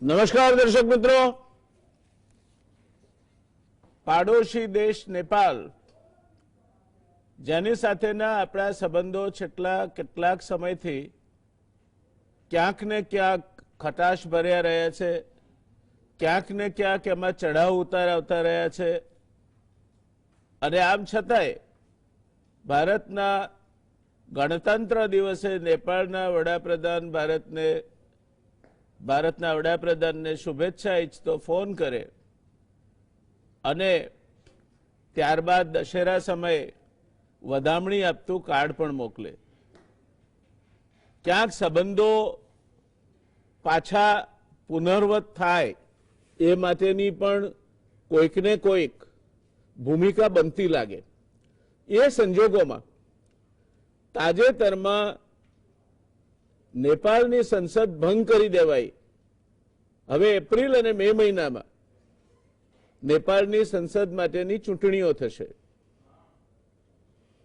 નમસ્કાર દર્શક મિત્રો, પાડોશી દેશ નેપાળ જેની સાથેના આપણા સંબંધો છેલ્લા કેટલાક સમયથી ક્યાંક ને ક્યાંક ખટાશ ભર્યા રહ્યા છે, ક્યાંક ને ક્યાંક એમાં ચઢાવ ઉતાર આવતા રહ્યા છે અને આમ છતાંય ભારતના ગણતંત્ર દિવસે નેપાળના વડાપ્રધાનને શુભેચ્છા ઈચ્છતો ફોન કરે અને ત્યારબાદ દશેરા સમયે વધામણી આપતું કાર્ડ પણ મોકલે. ક્યાંક સંબંધો પાછા પુનર્વત થાય એ માટેની પણ કોઈકને કોઈક ભૂમિકા બનતી લાગે. એ સંજોગોમાં તાજેતરમાં નેપાળની સંસદ ભંગ કરી દેવાઈ. હવે એપ્રિલ અને મે મહિનામાં નેપાળની સંસદ માટેની ચૂંટણીઓ થશે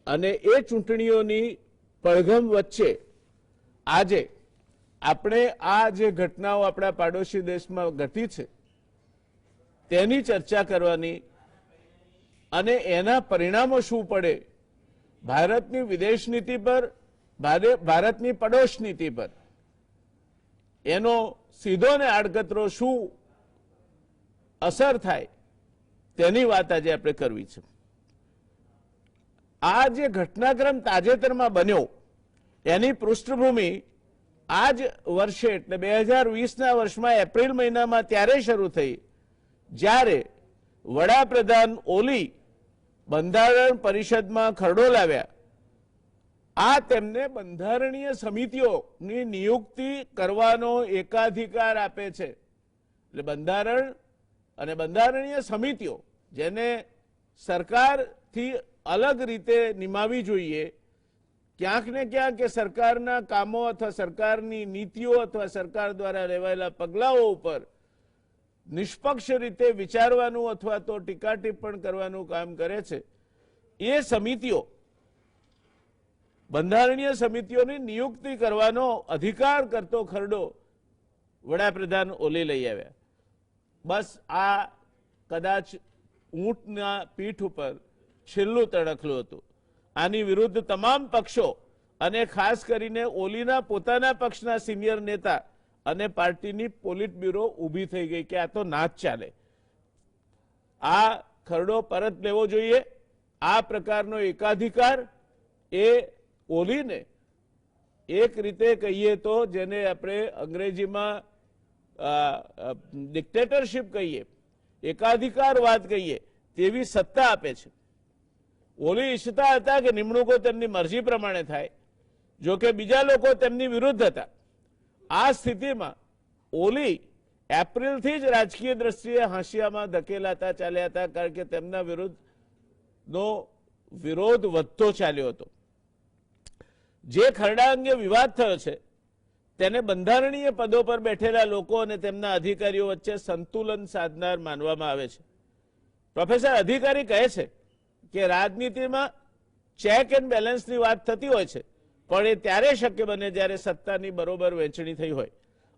અને એ ચૂંટણીઓની પડઘમ વચ્ચે આજે આપણે આ જે ઘટનાઓ આપણા પાડોશી દેશમાં ઘટી છે તેની ચર્ચા કરવાની અને એના પરિણામો શું પડે ભારતની વિદેશ નીતિ પર, ભારતની પડોશ નીતિ પર એનો સીધો ને આડકતરો શું અસર થાય તેની વાત આજે આપણે કરવી છે. આ જે ઘટનાક્રમ તાજેતરમાં બન્યો એની પૃષ્ઠભૂમિ આ જ વર્ષે એટલે 2020ના વર્ષમાં એપ્રિલ મહિનામાં ત્યારે શરૂ થઈ જ્યારે વડાપ્રધાન ઓલી બંધારણ પરિષદમાં ખરડો લાવ્યા. આ તેમને બંધારણીય સમિતિઓની નિયુક્તિ કરવાનો એકાધિકાર આપે છે. એટલે બંધારણ અને બંધારણીય સમિતિઓ જેને સરકારથી અલગ રીતે નિમાવી જોઈએ, ક્યાંક ને ક્યાંક કે સરકારના કામો અથવા સરકારની નીતિઓ અથવા સરકાર દ્વારા લેવાયેલા પગલાઓ ઉપર નિષ્પક્ષ રીતે વિચારવાનું અથવા તો ટીકા ટિપ્પણ કરવાનું કામ કરે છે. એ સમિતિઓ, બંધારણીય સમિતિઓની નિયુક્તિ કરવાનો અધિકાર કરતો ખરડો વડાપ્રધાન ઓલી લઈ આવ્યા. બસ આ કદાચ ઊંટના પીઠ ઉપર છેલ્લું તણખલું હતું. આની વિરુદ્ધ તમામ પક્ષો અને ખાસ કરીને ઓલીના પોતાના પક્ષના સિનિયર નેતા અને પાર્ટીની પોલિટ બ્યુરો ઊભી થઈ ગઈ કે આ તો ના જ ચાલે, આ ખરડો પરત લેવો જોઈએ. આ પ્રકારનો એકાધિકાર એ ઓલીને એક રીતે કહીએ તો જેને આપણે અંગ્રેજીમાં ડિક્ટેટરશિપ કહીએ, એકાધિકારવાદ કહીએ, તેવી સત્તા આપે છે. ઓલી ઈચ્છતા હતા કે નિમણૂકો તેમની મરજી પ્રમાણે થાય, જો કે બીજા લોકો તેમની વિરુદ્ધ હતા. આ સ્થિતિમાં ઓલી એપ્રિલથી જ રાજકીય દ્રષ્ટિએ હાંસિયામાં ધકેલાતા ચાલ્યા હતા, કારણ કે તેમના વિરુદ્ધનો વિરોધ વધતો ચાલ્યો હતો. જે ખરડા અંગે વિવાદ થયો છે તેને બંધારણીય પદો પર બેઠેલા લોકો અને તેમના અધિકારીઓ વચ્ચે સંતુલન સાધનાર માનવામાં આવે છે. પ્રોફેસર અધિકારી કહે છે કે રાજનીતિમાં ચેક એન્ડ બેલેન્સની વાત થતી હોય છે, પણ એ ત્યારે શક્ય બને જ્યારે સત્તાની બરોબર વહેંચણી થઈ હોય.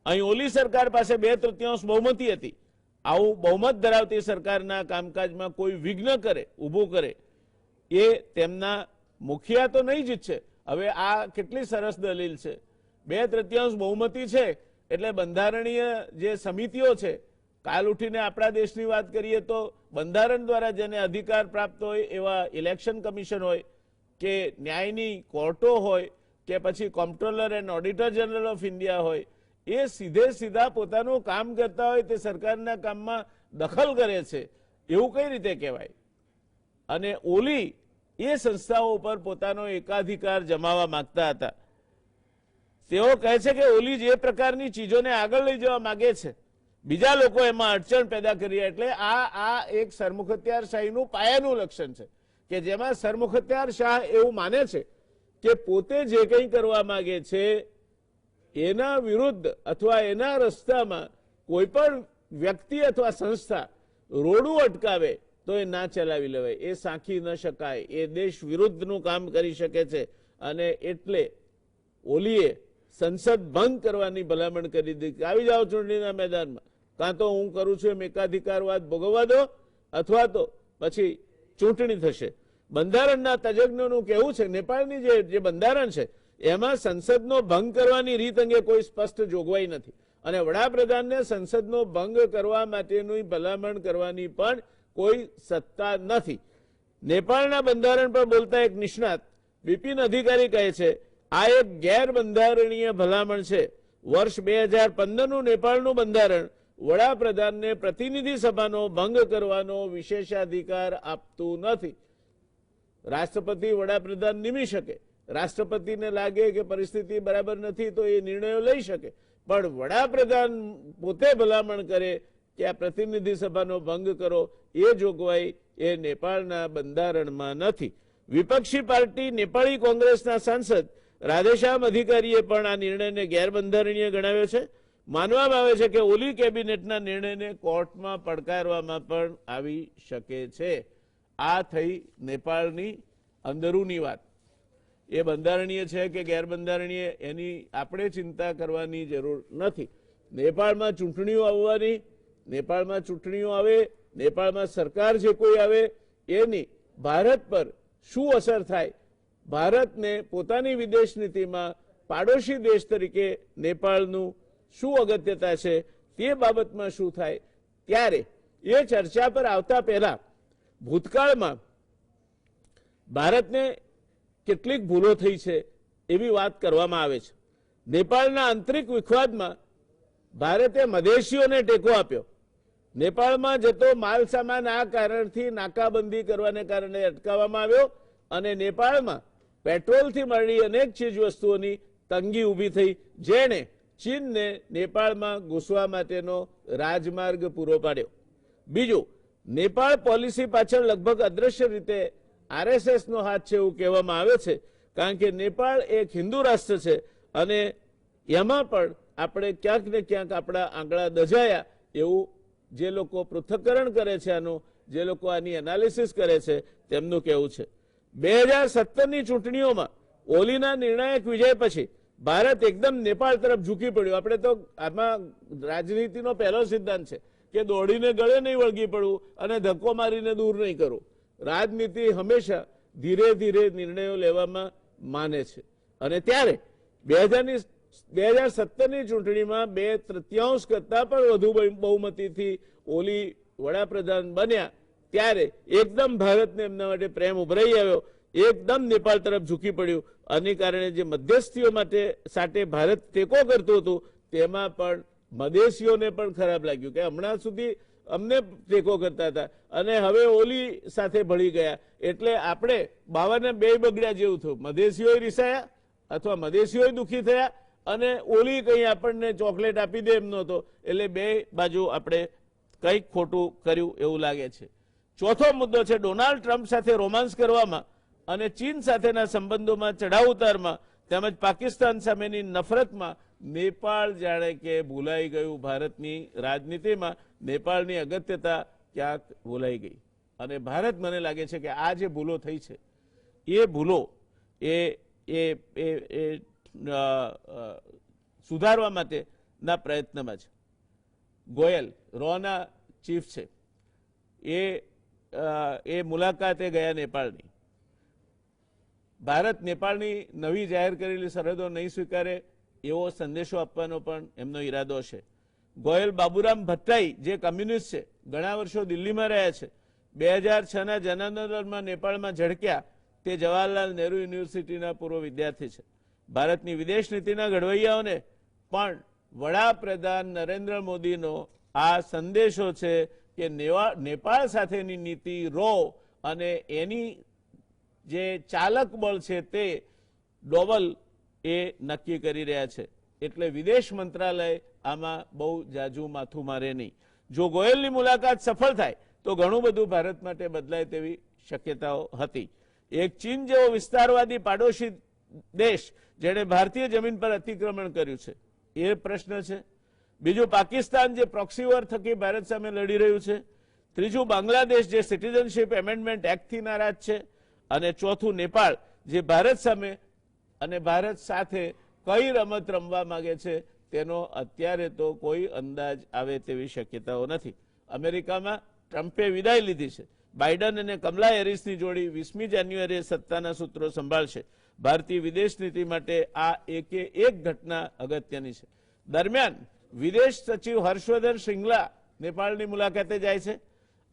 અહીં ઓલી સરકાર પાસે 2/3 બહુમતી હતી. આવું બહુમત ધરાવતી સરકારના કામકાજમાં કોઈ વિઘ્ન કરે, ઊભું કરે, એ તેમના મુખિયા તો નહીં જ ઈચ્છે. હવે આ કેટલી સરસ દલીલ છે, 2/3 બહુમતી છે એટલે બંધારણીય જે સમિતિઓ છે, કાલ ઉઠીને આપણા દેશની વાત કરીએ તો બંધારણ દ્વારા જેને અધિકાર પ્રાપ્ત હોય એવા ઇલેક્શન કમિશન હોય કે ન્યાયની કોર્ટો હોય કે પછી કોમ્પ્ટ્રોલર and auditor general of India હોય, એ સીધે સીધા પોતાનું કામ કરતા હોય તે સરકારના કામમાં દખલ કરે છે એવું કઈ રીતે કહેવાય? અને ઓલી એ સંસ્થાઓ ઉપર પોતાનો એકાધિકાર જમાવવા માંગતા હતા. તેઓ કહે છે કે ઓલી જે પ્રકારની ચીજોને આગળ લઈ જવા માંગે છે, બીજા લોકો એમાં અડચણ પેદા કરી. એટલે આ એક સરમુખત્યારશાહીનું પાયાનું લક્ષણ છે કે જેમાં સરમુખત્યાર શાહ એવું માને છે કે પોતે જે કંઈ કરવા માંગે છે એના વિરુદ્ધ અથવા એના રસ્તામાં કોઈ પણ વ્યક્તિ અથવા સંસ્થા રોડું અટકાવે તો એ ના ચલાવી લેવાય, એ સાંખી ન શકાય, એ દેશ વિરુદ્ધનું કામ કરી શકે છે. અને એટલે ઓલીએ સંસદ ભંગ કરવાની ભલામણ કરી દીધી. આવી જાઓ ચૂંટણીના મેદાનમાં, કાં તો હું કરું છું એમ એકાધિકારવાદ ભોગવવા દો, અથવા તો પછી ચૂંટણી થશે. બંધારણના તજજ્ઞોનું કહેવું છે નેપાળની જે બંધારણ છે એમાં સંસદનો ભંગ કરવાની રીત અંગે કોઈ સ્પષ્ટ જોગવાઈ નથી, અને વડાપ્રધાનને સંસદનો ભંગ કરવા માટેની ભલામણ કરવાની પણ કોઈ સત્તા નથી. નેપાળના બંધારણ પર બોલતા એક નિષ્ણાત બિપિન અધિકારી કહે છે, આ એક ગેરબંધારણીય ભલામણ છે. વર્ષ 2015નું નેપાળનું બંધારણ વડાપ્રધાનને પ્રતિનિધિ સભાનો ભંગ કરવાનો વિશેષાધિકાર આપતું નથી. રાષ્ટ્રપતિ વડાપ્રધાન નિમી શકે, રાષ્ટ્રપતિને લાગે કે પરિસ્થિતિ બરાબર નથી તો એ નિર્ણયો લઈ શકે, પણ વડાપ્રધાન પોતે ભલામણ કરે કે આ પ્રતિનિધિ સભાનો ભંગ કરો, એ જોગવાઈ એ નેપાળના બંધારણમાં નથી. વિપક્ષી પાર્ટી નેપાળી કોંગ્રેસના સાંસદ રાધેશ્યામ અધિકારીએ પણ આ નિર્ણયને ગેરબંધારણીય ગણાવ્યો છે. માનવામાં આવે છે કે ઓલી કેબિનેટના નિર્ણયને કોર્ટમાં પડકારવામાં પણ આવી શકે છે. આ થઈ નેપાળની અંદરૂની વાત. એ બંધારણીય છે કે ગેરબંધારણીય એની આપણે ચિંતા કરવાની જરૂર નથી. નેપાળમાં ચૂંટણીઓ આવવાની, નેપાળમાં ચૂંટણીઓ આવે, નેપાળમાં સરકાર જે કોઈ આવે એની ભારત પર શું અસર થાય, ભારતને પોતાની વિદેશ નીતિમાં પાડોશી દેશ તરીકે નેપાળનું શું અગત્યતા છે, તે બાબતમાં શું થાય, ત્યારે એ ચર્ચા પર આવતા પહેલા ભૂતકાળમાં ભારતને કેટલીક ભૂલો થઈ છે એવી વાત કરવામાં આવે છે. નેપાળના આંતરિક વિખવાદમાં ભારતે મધેશીઓને ટેકો આપ્યો. નેપાળમાં જતો માલ સામાન આ કારણથી નાકાબંધી કરવાને કારણે અટકાવવામાં આવ્યો, અને નેપાળમાં પેટ્રોલથી માંડી અનેક ચીજ વસ્તુઓની તંગી ઊભી થઈ, જેણે ચીનને નેપાળમાં ઘૂસવા માટેનો રાજમાર્ગ પૂરો પાડ્યો. બીજું, નેપાળ પોલિસી પાછળ લગભગ અદ્રશ્ય રીતે આરએસએસનો હાથ છે એવું કહેવામાં આવે છે, કારણ કે નેપાળ એક હિન્દુ રાષ્ટ્ર છે, અને એમાં પણ આપણે ક્યાંક ને ક્યાંક આપણા આંગળા દજાયા એવું જે લોકો પૃથ્થકરણ કરે છે, આનું જે લોકો આની એનાલિસિસ કરે છે તેમનું કહેવું છે. 2017ની ચૂંટણીઓમાં ઓલીના નિર્ણાયક વિજય પછી ભારત એકદમ નેપાળ તરફ ઝૂકી પડ્યું. આપણે તો આમાં રાજનીતિનો પહેલો સિદ્ધાંત છે કે દોડીને ગળે નહીં વળગી પડવું અને ધક્કો મારીને દૂર નહીં કરવું. રાજનીતિ હંમેશા ધીરે ધીરે નિર્ણયો લેવામાં માને છે, અને ત્યારે 2017ની ચૂંટણીમાં 2/3 કરતા પણ વધુ બહુમતીથી ઓલી વડાપ્રધાન બન્યા, ત્યારે એકદમ ભારતને એમના માટે પ્રેમ ઉભરાઈ આવ્યો, એકદમ નેપાળ તરફ ઝૂકી પડ્યું. આને કારણે જે મધ્યસ્થીઓ સાથે ભારત ટેકો કરતું હતું તેમાં પણ મધેશીઓને પણ ખરાબ લાગ્યું કે હમણાં સુધી અમને ટેકો કરતા હતા અને હવે ઓલી સાથે ભળી ગયા, એટલે આપણે બાવાને બે બગડ્યા જેવું થયું. મધેશીઓએ રીસાયા અથવા મધેશીઓએ દુઃખી થયા, અને ઓલી કંઈ આપણને ચોકલેટ આપી દે એમ નહોતો, એટલે બે બાજુ આપણે કંઈક ખોટું કર્યું એવું લાગે છે. ચોથો મુદ્દો છે ડોનાલ્ડ ટ્રમ્પ સાથે રોમાન્સ કરવામાં અને ચીન સાથેના સંબંધોમાં ચઢાવ ઉતારમાં તેમજ પાકિસ્તાન સામેની નફરતમાં નેપાળ જાણે કે ભૂલાઈ ગયું. ભારતની રાજનીતિમાં નેપાળની અગત્યતા ક્યાંક ભૂલાઈ ગઈ, અને ભારત મને લાગે છે કે આ જે ભૂલો થઈ છે એ ભૂલો સુધારવા માટેના પ્રયત્નમાં છે. ગોયલ રોના ચીફ છે, એ મુલાકાતે ગયા નેપાળની. ભારત નેપાળની નવી જાહેર કરેલી સરહદો નહીં સ્વીકારે એવો સંદેશો આપવાનો પણ એમનો ઈરાદો છે. ગોયલ બાબુરામ ભટ્ટાઈ જે કમ્યુનિસ્ટ છે, ઘણા વર્ષો દિલ્હીમાં રહ્યા છે, 2006ના જનાંદોલનમાં નેપાળમાં ઝડક્યા, તે જવાહરલાલ નહેરુ યુનિવર્સિટીના પૂર્વ વિદ્યાર્થી છે. ભારતની વિદેશ નીતિના ઘડવૈયાઓને પણ વડાપ્રધાન નરેન્દ્ર મોદીનો આ સંદેશો છે કે નેપાળ સાથેની નીતિ રો અને એની જે ચાલક બળ છે તે ડોબલ એ નક્કી કરી રહ્યા છે. એટલે વિદેશ મંત્રાલય આમાં બહુ જાજુ માથું મારે નહીં. જો ગોયલની મુલાકાત સફળ થાય તો ઘણું બધું ભારત માટે બદલાય તેવી શક્યતાઓ હતી. એક ચીન જેવો વિસ્તારવાદી પાડોશી દેશ જેણે ભારતીય જમીન પર અતિક્રમણ કર્યું છે એ પ્રશ્ન છે. બીજું પાકિસ્તાન જે પ્રોક્સી વોર થકી ભારત સામે લડી રહ્યું છે. ત્રીજું બાંગ્લાદેશ જે સિટીઝનશીપ એમેન્ડમેન્ટ એક્ટથી નારાજ છે. અને ચોથું નેપાળ જે ભારત સામે અને ભારત સાથે કઈ રમત રમવા માંગે છે તેનો અત્યારે તો કોઈ અંદાજ આવે તેવી શક્યતાઓ નથી. અમેરિકામાં ટ્રમ્પે વિદાય લીધી છે. બાઇડન અને કમલા હેરિસની જોડી 20મી જાન્યુઆરીએ સત્તાના સૂત્રો સંભાળશે. ભારતીય વિદેશ નીતિ માટે આ એકે એક ઘટના અગત્યની છે. દરમિયાન વિદેશ સચિવ હર્ષવર્ધન શ્રિંગલા નેપાળની મુલાકાતે જાય છે.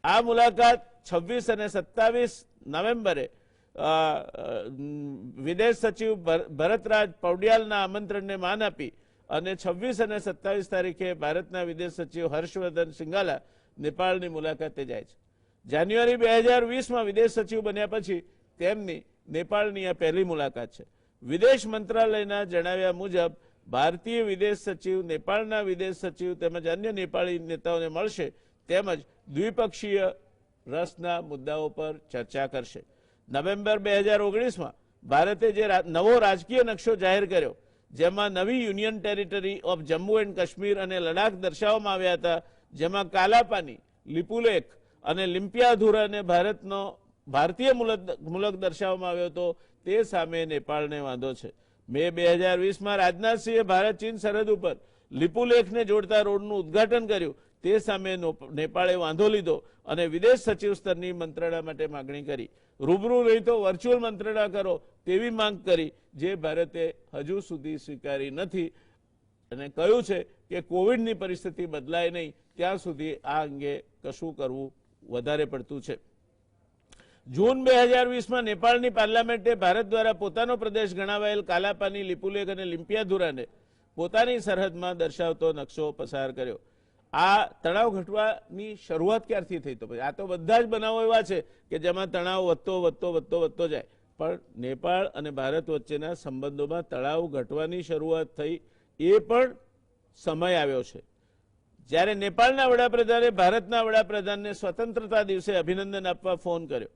આ મુલાકાત 26 અને 27 નવેમ્બરે વિદેશ સચિવ ભરતરાજ પૌડ્યાલના આમંત્રણને માન આપી અને 26 અને 27 તારીખે ભારતના વિદેશ સચિવ હર્ષવર્ધન શ્રિંગલા નેપાળની મુલાકાતે જાય છે. જાન્યુઆરી 2020માં વિદેશ સચિવ બન્યા પછી તેમની નેપાળની આ પહેલી મુલાકાત છે. વિદેશ મંત્રાલયના જણાવ્યા મુજબ ભારતીય વિદેશ સચિવ નેપાળના વિદેશ સચિવ તેમજ અન્ય નેપાળી નેતાઓને મળશે તેમજ દ્વિપક્ષીય રસના મુદ્દાઓ પર ચર્ચા કરશે. નવેમ્બર 2019માં ભારતે જે નવો રાજકીય નકશો જાહેર કર્યો જેમાં નવી union territory of Jammu and Kashmir અને લડાખ દર્શાવવામાં આવ્યા હતા, જેમાં કાલાપાની, લિપુલેખ અને લિમ્પિયાધુરાને ભારતીય મુલક દર્શાવવામાં આવ્યો હતો, તે સામે નેપાળને વાંધો છે. મે 2020માં રાજનાથસિંહે ભારત ચીન સરહદ ઉપર લિપુલેખને જોડતા રોડનું ઉદ્ઘાટન કર્યું, તે સામે નેપાળે વાંધો લીધો અને વિદેશ સચિવ સ્તરની મંત્રણા માટે માગણી કરી. રૂબરૂ નહીં તો વર્ચ્યુઅલ મંત્રણા કરો તેવી માંગ કરી, જે ભારતે હજુ સુધી સ્વીકારી નથી અને કહ્યું છે કે કોવિડની પરિસ્થિતિ બદલાય નહીં ત્યાં સુધી આ અંગે કશું કરવું વધારે પડતું છે. જૂન 2020માં નેપાળની પાર્લામેન્ટે ભારત દ્વારા પોતાનો પ્રદેશ ગણાવાયેલ કાલાપાની, લિપુલેખ અને લિમ્પિયાધુરાને પોતાની સરહદમાં દર્શાવતો નકશો પસાર કર્યો. આ તણાવ ઘટવાની શરૂઆત ક્યારથી થઈ? તો આ તો બધા જ બનાવો એવા છે કે જેમાં તણાવ વધતો જાય, પણ નેપાળ અને ભારત વચ્ચેના સંબંધોમાં તણાવ ઘટવાની શરૂઆત થઈ એ પણ સમય આવ્યો છે. જ્યારે નેપાળના વડાપ્રધાને ભારતના વડાપ્રધાનને સ્વતંત્રતા દિવસે અભિનંદન આપવા ફોન કર્યો.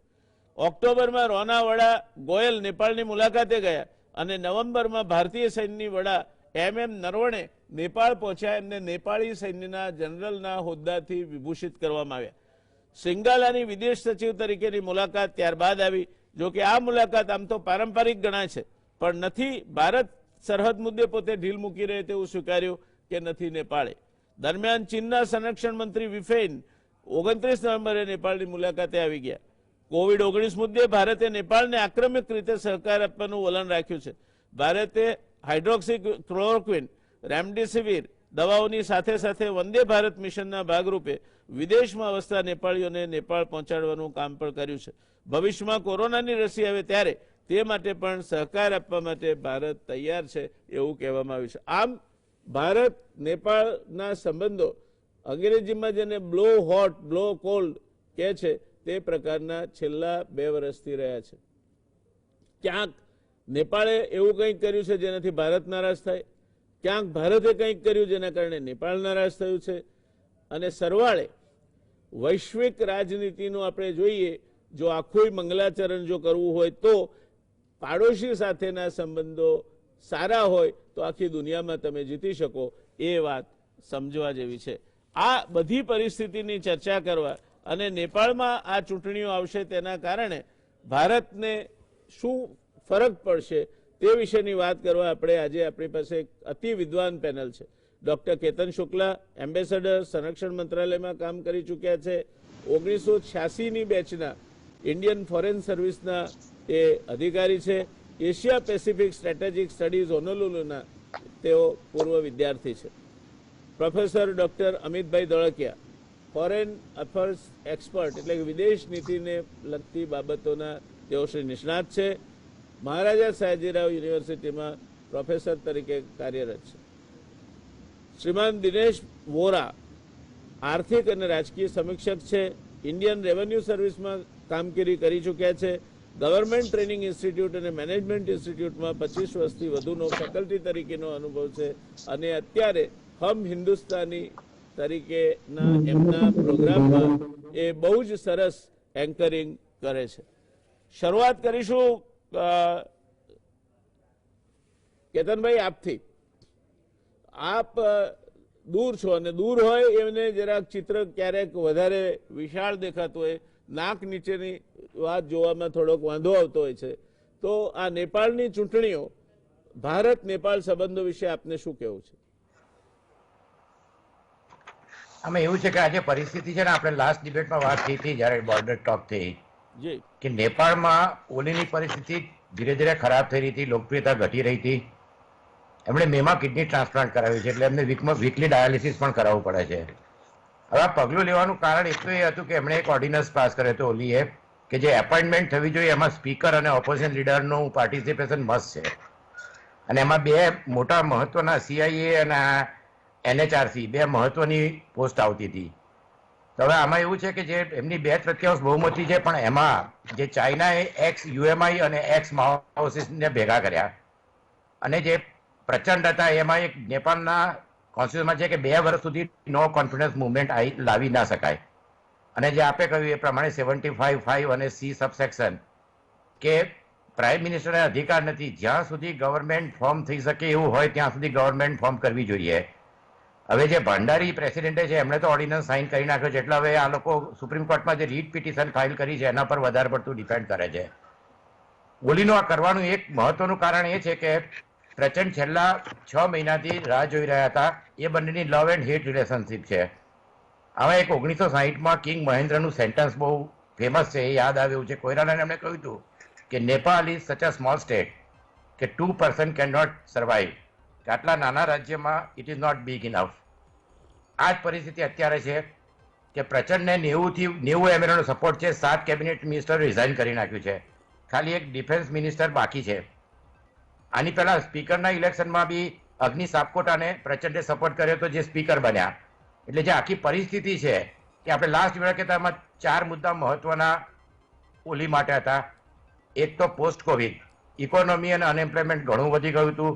ઓક્ટોબરમાં રોના વડા ગોયલ નેપાળની મુલાકાતે ગયા અને નવેમ્બરમાં ભારતીય સૈન્યની વડા MM નરવણે નેપાળ પહોંચ્યા. એમને નેપાળી સૈન્યના જનરલના હોદ્દાથી વિભૂષિત કરવામાં આવ્યા. શ્રિંગલાની વિદેશ સચિવ તરીકેની મુલાકાત ત્યારબાદ આવી. જો કે આ મુલાકાત આમ તો પારંપરિક ગણાય છે, પણ નથી ભારત સરહદ મુદ્દે પોતે ઢીલ મૂકી રહે તેવું સ્વીકાર્યું કે નથી નેપાળે. દરમિયાન ચીનના સંરક્ષણ મંત્રી વિફેઇન 29 નવેમ્બરે નેપાળની મુલાકાતે આવી ગયા. કોવિડ-19 મુદ્દે ભારતે નેપાળને આક્રમક રીતે સહકાર આપવાનું વલણ રાખ્યું છે. ભારતે હાઇડ્રોક્સી ક્લોરોક્વિન, રેમડેસિવિર દવાઓની સાથે સાથે વંદે ભારત મિશનના ભાગરૂપે વિદેશમાં વસતા નેપાળીઓને નેપાળ પહોંચાડવાનું કામ પણ કર્યું છે. ભવિષ્યમાં કોરોનાની રસી આવે ત્યારે તે માટે પણ સહકાર આપવા માટે ભારત તૈયાર છે એવું કહેવામાં આવ્યું છે. આમ ભારત નેપાળના સંબંધો અંગ્રેજીમાં જેને બ્લો હોટ બ્લો કોલ્ડ કહે છે તે પ્રકારના છેલ્લા 2 વર્ષથી રહ્યા છે. ક્યાંક નેપાળે એવું કંઈક કર્યું છે જેનાથી ભારત નારાજ થાય, ક્યાંક ભારતે કંઈક કર્યું જેના કારણે નેપાળ નારાજ થયું છે. અને સરવાળે વૈશ્વિક રાજનીતિનું આપણે જોઈએ, જો આખું મંગલાચરણ જો કરવું હોય તો પાડોશી સાથેના સંબંધો સારા હોય તો આખી દુનિયામાં તમે જીતી શકો, એ વાત સમજવા જેવી છે. આ બધી પરિસ્થિતિની ચર્ચા કરવા અને નેપાળમાં આ ચૂંટણીઓ આવશે તેના કારણે ભારતને શું ફરક પડશે તે વિશેની વાત કરવા આપણે આજે આપણી પાસે એક અતિ વિદ્વાન પેનલ છે. ડોક્ટર કેતન શુક્લા એમ્બેસેડર, સંરક્ષણ મંત્રાલયમાં કામ કરી ચૂક્યા છે. 1986ની બેચના ઇન્ડિયન ફોરેન સર્વિસના એ અધિકારી છે. એશિયા પેસિફિક સ્ટ્રેટેજિક સ્ટડીઝ હોનોલુલુના તેઓ પૂર્વ વિદ્યાર્થી છે. Professor doctor Amitbhai Dholakia foreign affairs expert એટલે કે વિદેશ નીતિને લગતી બાબતોના તેઓ શ્રી નિષ્ણાત છે. મહારાજા સયાજીરાવ યુનિવર્સિટીમાં પ્રોફેસર તરીકે કાર્યરત છે. શ્રીમાન દિનેશ વોરા આર્થિક અને રાજકીય સમીક્ષક છે. ઇન્ડિયન રેવન્યુ સર્વિસમાં કામગીરી કરી ચૂક્યા છે. ગવર્મેન્ટ ટ્રેનિંગ ઇન્સ્ટિટ્યૂટ અને મેનેજમેન્ટ ઇન્સ્ટિટ્યૂટમાં 25 વર્ષથી વધુનો ફેકલ્ટી તરીકેનો અનુભવ છે અને અત્યારે હમ હિન્દુસ્તાની તરીકેના એમના પ્રોગ્રામમાં એ બહુ જ સરસ એન્કરિંગ કરે છે. શરૂઆત કરીશું કેતનભાઈ આપથી. આપ દૂર છો અને દૂર હોય એમને જરાક ચિત્ર ક્યારેક વધારે વિશાળ દેખાતું હોય, નાક નીચેની વાત જોવામાં થોડોક વાંધો આવતો હોય છે. તો આ નેપાળની ચૂંટણીઓ ભારત નેપાળ સંબંધો વિશે આપને શું કહેવું છે? આમાં એવું છે કે આજે પરિસ્થિતિ છે ને, આપણે લાસ્ટ ડિબેટમાં વાત થઈ હતી જ્યારે બોર્ડર ટોક થઈ જી કે નેપાળમાં ઓલીની પરિસ્થિતિ ધીરે ધીરે ખરાબ થઈ રહી હતી, લોકપ્રિયતા ઘટી રહી હતી. એમણે મેમાં કિડની ટ્રાન્સપ્લાન્ટ કરાવ્યું છે, એટલે એમને વીકલી ડાયાલિસિસ પણ કરાવવું પડે છે. હવે આ પગલું લેવાનું કારણ એક તો એ હતું કે એમણે એક ઓર્ડિનન્સ પાસ કર્યો હતો ઓલીએ કે જે એપોઇન્ટમેન્ટ થવી જોઈએ એમાં સ્પીકર અને ઓપોઝિશન લીડરનું પાર્ટિસિપેશન મસ્ત છે, અને એમાં બે મોટા મહત્વના સીઆઈએ અને NHRC બે મહત્વની પોસ્ટ આવતી હતી. તો હવે આમાં એવું છે કે જે એમની 2/3 બહુમતી છે, પણ એમાં જે ચાઇનાએ એક્સ UMI અને એક્સ માઓસિસ્ટને ભેગા કર્યા, અને જે પ્રચંડ હતા એમાં એક નેપાળના કોન્સ્ટિટ્યુશનમાં છે કે 2 વર્ષ સુધી નો કોન્ફિડન્સ મુવમેન્ટ લાવી ના શકાય. અને જે આપે કહ્યું એ પ્રમાણે 75(5) અને C સબસેક્શન કે પ્રાઇમ મિનિસ્ટરને અધિકાર નથી, જ્યાં સુધી ગવર્મેન્ટ ફોર્મ થઈ શકે એવું હોય ત્યાં સુધી ગવર્મેન્ટ ફોર્મ કરવી જોઈએ. હવે જે ભંડારી પ્રેસિડેન્ટે છે એમણે તો ઓર્ડિનન્સ સાઇન કરી નાખ્યો છે, એટલે હવે આ લોકો સુપ્રીમ કોર્ટમાં જે રીટ પિટિશન ફાઇલ કરી છે એના પર વધારે પડતું ડિપેન્ડ કરે છે. ઓલીનું આ કરવાનું એક મહત્વનું કારણ એ છે કે પ્રચંડ છેલ્લા 6 મહિનાથી રાહ જોઈ રહ્યા હતા. એ બંનેની લવ એન્ડ હેટ રિલેશનશીપ છે. આમાં એક 1960માં કિંગ મહેન્દ્રનું સેન્ટેન્સ બહુ ફેમસ છે, એ યાદ આવ્યું છે. કોયરાલાને એમણે કહ્યું હતું કે નેપાળ ઇઝ સચ અ સ્મોલ સ્ટેટ કે 2 person કેન નોટ સર્વાઈવ, કે આટલા નાના રાજ્યમાં it is not big enough. આ જ પરિસ્થિતિ અત્યારે છે કે પ્રચંડને 90 MLનો સપોર્ટ છે, 7 કેબિનેટ મિનિસ્ટર રિઝાઇન કરી નાખ્યું છે, ખાલી એક ડિફેન્સ મિનિસ્ટર બાકી છે. આની પહેલા સ્પીકરના ઇલેક્શનમાં બી અગ્નિ સાપકોટાને પ્રચંડે સપોર્ટ કર્યો તો જે સ્પીકર બન્યા. એટલે જે આખી પરિસ્થિતિ છે કે આપણે લાસ્ટ વેળા કહેતા એમાં 4 મુદ્દા મહત્વના ઓલી માટે હતા. એક તો પોસ્ટ કોવિડ ઇકોનોમી અને અનએમ્પ્લોયમેન્ટ ઘણું વધી ગયું હતું.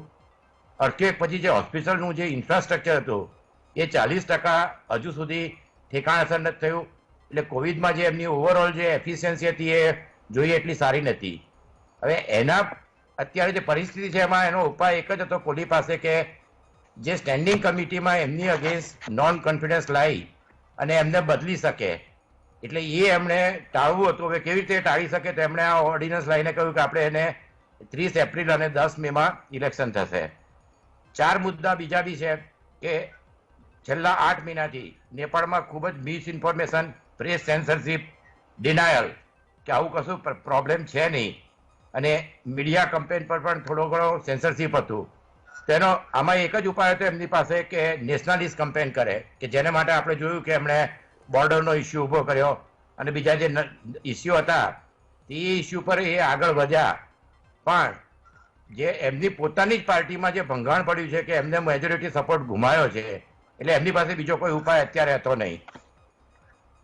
અર્થક્વેક પછી જે હોસ્પિટલનું જે ઇન્ફ્રાસ્ટ્રક્ચર હતું એ 40% હજુ સુધી ઠેકાણસર નથી થયું. એટલે કોવિડમાં જે એમની ઓવરઓલ જે એફિશિયન્સી હતી એ જોઈએ એટલી સારી નથી. હવે એના અત્યારે જે પરિસ્થિતિ છે એમાં એનો ઉપાય એક જ હતો કોહલી પાસે કે જે સ્ટેન્ડિંગ કમિટીમાં એમની અગેન્સ્ટ નોન કોન્ફિડન્સ લાવી અને એમને બદલી શકે, એટલે એ એમણે ટાળવું હતું. હવે કેવી રીતે ટાળી શકે, તો એમણે આ ઓર્ડિનન્સ લાવીને કહ્યું કે આપણે એને 30 એપ્રિલ અને 10 મેમાં ઇલેક્શન થશે. 4 મુદ્દા બીજા બી છે કે છેલ્લા 8 મહિનાથી નેપાળમાં ખૂબ જ મિસઇન્ફોર્મેશન, પ્રેસ સેન્સરશિપ, ડિનાયલ, કે આવું કશું પ્રોબ્લેમ છે નહીં, અને મીડિયા કમ્પેન પર પણ થોડો ઘણો સેન્સરશિપ હતું. તેનો આમાં એક જ ઉપાય હતો એમની પાસે કે નેશનલિસ્ટ કમ્પેન કરે, કે જેને માટે આપણે જોયું કે એમણે બોર્ડરનો ઇસ્યુ ઊભો કર્યો અને બીજા જે ઇસ્યુ હતા એ ઇસ્યુ પર એ આગળ વધ્યા. પણ જે એમની પોતાની જ પાર્ટીમાં જે ભંગાણ પડ્યું છે કે એમને મેજોરિટી સપોર્ટ ગુમાયો છે, એટલે એમની પાસે બીજો કોઈ ઉપાય અત્યારે હતો નહીં.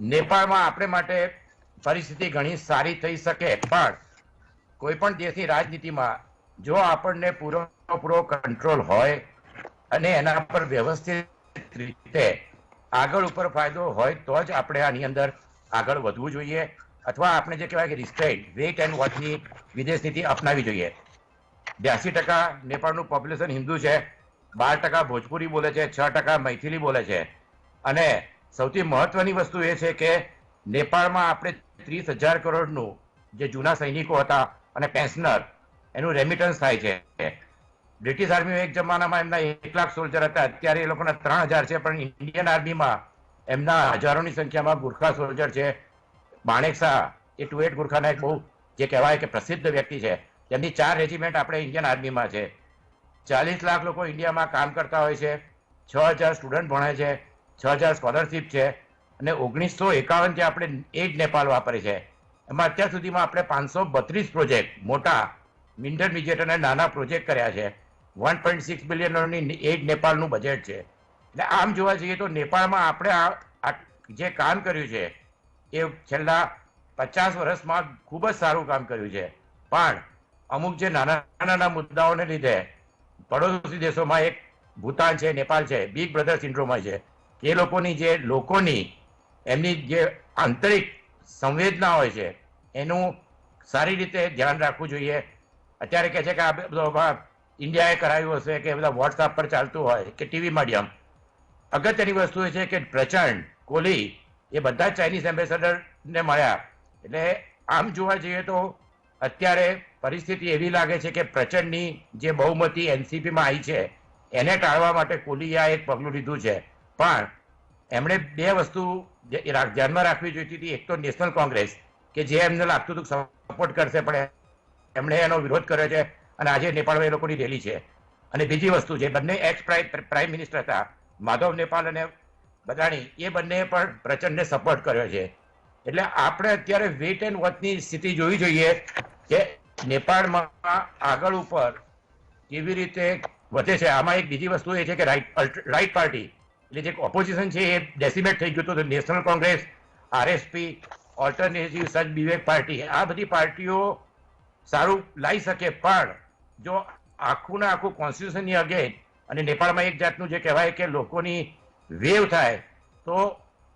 નેપાળમાં આપણે માટે પરિસ્થિતિ ઘણી સારી થઈ શકે, પણ કોઈ પણ દેશની રાજનીતિમાં જો આપણને પૂરો કંટ્રોલ હોય અને એના પર વ્યવસ્થિત રીતે આગળ ઉપર ફાયદો હોય તો જ આપણે આની અંદર આગળ વધવું જોઈએ, અથવા આપણે જે કહેવાય કે રિસ્ટ્રેઇન્ટ, વેઇટ એન્ડ વોચની વિદેશ નીતિ અપનાવી જોઈએ. 82% નેપાળનું પોપ્યુલેશન હિન્દુ છે, 12% ભોજપુરી બોલે છે, 6% મૈથિલી બોલે છે. અને સૌથી મહત્વની વસ્તુ એ છે કે નેપાળમાં આપણે 30,000 કરોડનું જે જૂના સૈનિકો હતા અને પેન્શનર એનું રેમિટન્સ થાય છે. બ્રિટિશ આર્મીમાં એક જમાનામાં એમના 1 લાખ સોલ્જર હતા, અત્યારે એ લોકોના 3,000 છે. પણ ઇન્ડિયન આર્મીમાં એમના હજારોની સંખ્યામાં ગુરખા સોલ્જર છે. માણેક શાહ એ 28 ગુરખાના એક બહુ જે કહેવાય કે પ્રસિદ્ધ વ્યક્તિ છે, તેમની 4 રેજિમેન્ટ આપણે ઇન્ડિયન આર્મીમાં છે. 40 લાખ લોકો ઇન્ડિયામાં કામ કરતા હોય છે, 6,000 સ્ટુડન્ટ ભણે છે, 6,000 સ્કોલરશીપ છે, અને 1951 જે આપણે એડ નેપાળ વાપરે છે એમાં અત્યાર સુધીમાં આપણે 532 પ્રોજેક્ટ, મોટા ઇન્ટરમીડિયેટ અને નાના પ્રોજેક્ટ કર્યા છે. 1.6 બિલિયનની એડ નેપાળનું બજેટ છે. એટલે આમ જોવા જઈએ તો નેપાળમાં આપણે આ જે કામ કર્યું છે એ છેલ્લા 50 વર્ષમાં ખૂબ જ સારું કામ કર્યું છે. પણ અમુક જે નાના નાના મુદ્દાઓને લીધે પડોશી દેશોમાં એક ભૂતાન છે, નેપાળ છે, બિગ બ્રધર સિન્ડ્રોમ છે, એ લોકોની એમની જે આંતરિક સંવેદના હોય છે એનું સારી રીતે ધ્યાન રાખવું જોઈએ. અત્યારે કહે છે કે આ બધો ઇન્ડિયાએ કરાવ્યું હશે કે બધા વોટ્સએપ પર ચાલતું હોય કે ટીવી માધ્યમ. અગત્યની વસ્તુ એ છે કે પ્રચંડ, કોહલી એ બધા ચાઇનીઝ એમ્બેસેડરને મળ્યા. એટલે આમ જોવા જઈએ તો અત્યારે પરિસ્થિતિ એવી લાગે છે કે પ્રચંડની જે બહુમતી એનસીપીમાં આવી છે એને ટાળવા માટે કોહલીએ એક પગલું લીધું છે, પણ એમણે બે વસ્તુ ધ્યાનમાં રાખવી જોઈતી હતી. એક તો નેશનલ કોંગ્રેસ કે જે એમને લાગતું હતું સપોર્ટ કરશે, પણ એમણે એનો વિરોધ કર્યો છે અને આજે નેપાળમાં એ લોકોની રેલી છે. અને બીજી વસ્તુ છે, બંને એક્સ પ્રાઇમ મિનિસ્ટર હતા માધવ નેપાલ અને બદાણી, એ બંને પણ પ્રચંડને સપોર્ટ કર્યો છે. એટલે આપણે અત્યારે વેટ એન્ડ વોચની સ્થિતિ જોવી જોઈએ કે નેપાળમાં આગળ ઉપર કેવી રીતે વધે છે. આમાં એક બીજી વસ્તુ એ છે કે રાઈટ પાર્ટી એટલે જે ઓપોઝિશન છે એ ડેસિમેટ થઈ ગયું હતું. નેશનલ કોંગ્રેસ, આરએસપી, ઓલ્ટરનેટિવ સચ વિવેક પાર્ટી, આ બધી પાર્ટીઓ સારું લાવી શકે, પણ જો આખું ના આખું કોન્સ્ટિટ્યુશનની અગેન અને નેપાળમાં એક જાતનું જે કહેવાય કે લોકોની વેવ થાય તો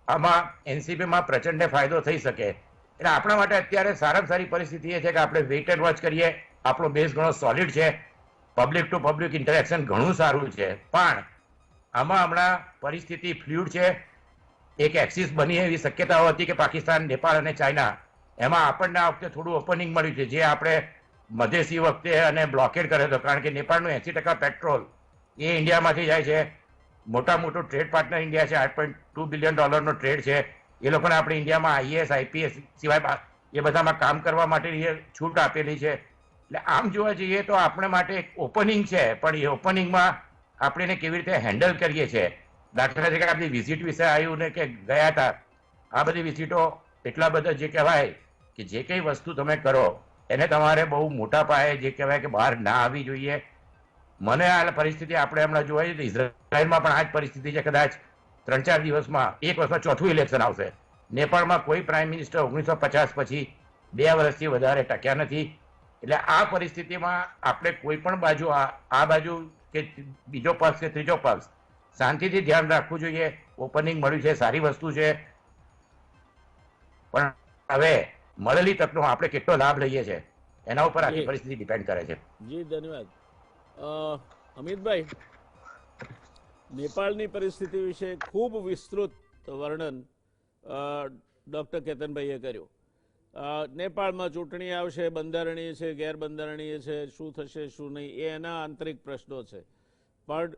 આમાં એનસીપીમાં પ્રચંડને ફાયદો થઈ શકે. એટલે આપણા માટે અત્યારે સારામાં સારી પરિસ્થિતિ એ છે કે આપણે વેઇટ એન્ડ વોચ કરીએ. આપણો બેઝ ઘણો સોલિડ છે, પબ્લિક ટુ પબ્લિક ઇન્ટરેક્શન ઘણું સારું છે, પણ આમાં હમણાં પરિસ્થિતિ ફ્લુઇડ છે. એક એક્સિસ બની એવી શક્યતાઓ હતી કે પાકિસ્તાન, નેપાળ અને ચાઇના, એમાં આપણને આ વખતે થોડું ઓપનિંગ મળ્યું છે, જે આપણે મધેસી વખતે અને બ્લોકેડ કર્યો હતો. કારણ કે નેપાળનું 80% પેટ્રોલ એ ઇન્ડિયામાંથી જાય છે. મોટું ટ્રેડ પાર્ટનર ઇન્ડિયા છે, $8.2 બિલિયન ટ્રેડ છે. એ લોકોને આપણે ઇન્ડિયામાં આઈએએસ, આઈપીએસ સિવાય એ બધામાં કામ કરવા માટેની છૂટ આપેલી છે. એટલે આમ જોવા જઈએ તો આપણે માટે એક ઓપનિંગ છે, પણ એ ઓપનિંગમાં આપણે એને કેવી રીતે હેન્ડલ કરીએ છીએ. દાખલા તરીકે આપણી વિઝિટ વિશે આવ્યું ને કે ગયા હતા, આ બધી વિઝિટો એટલા બધા જે કહેવાય કે જે કઈ વસ્તુ તમે કરો એને તમારે બહુ મોટા પાયે જે કહેવાય કે બહાર ના આવી જોઈએ. મને આ પરિસ્થિતિ આપણે હમણાં જોવા જઈએ તો ઇઝરાયલમાં પણ આ જ પરિસ્થિતિ છે. કદાચ 3-4 દિવસમાં, એક વર્ષમાં ચોથું ઇલેક્શન આવશે. નેપાળમાં કોઈ પ્રાઇમ મિનિસ્ટર 1950 પછી 2 વર્ષથી વધારે ટક્યા નથી. એટલે આ પરિસ્થિતિમાં આપણે કોઈ પણ બાજુ આ બાજુ કે બીજો પક્ષ કે ત્રીજો પક્ષ શાંતિથી ધ્યાન રાખવું જોઈએ. ઓપનિંગ મળ્યું છે, સારી વસ્તુ છે, પણ હવે મળેલી તકનો આપણે કેટલો લાભ લઈએ છીએ એના ઉપર આખી પરિસ્થિતિ ડિપેન્ડ કરે છે. જી ધન્યવાદ. અમિતભાઈ, નેપાળની પરિસ્થિતિ વિશે ખૂબ વિસ્તૃત વર્ણન ડૉક્ટર કેતનભાઈએ કર્યું. નેપાળમાં ચૂંટણી આવશે, બંધારણીય છે, ગેરબંધારણીય છે, શું થશે શું નહીં, એ એના આંતરિક પ્રશ્નો છે, પણ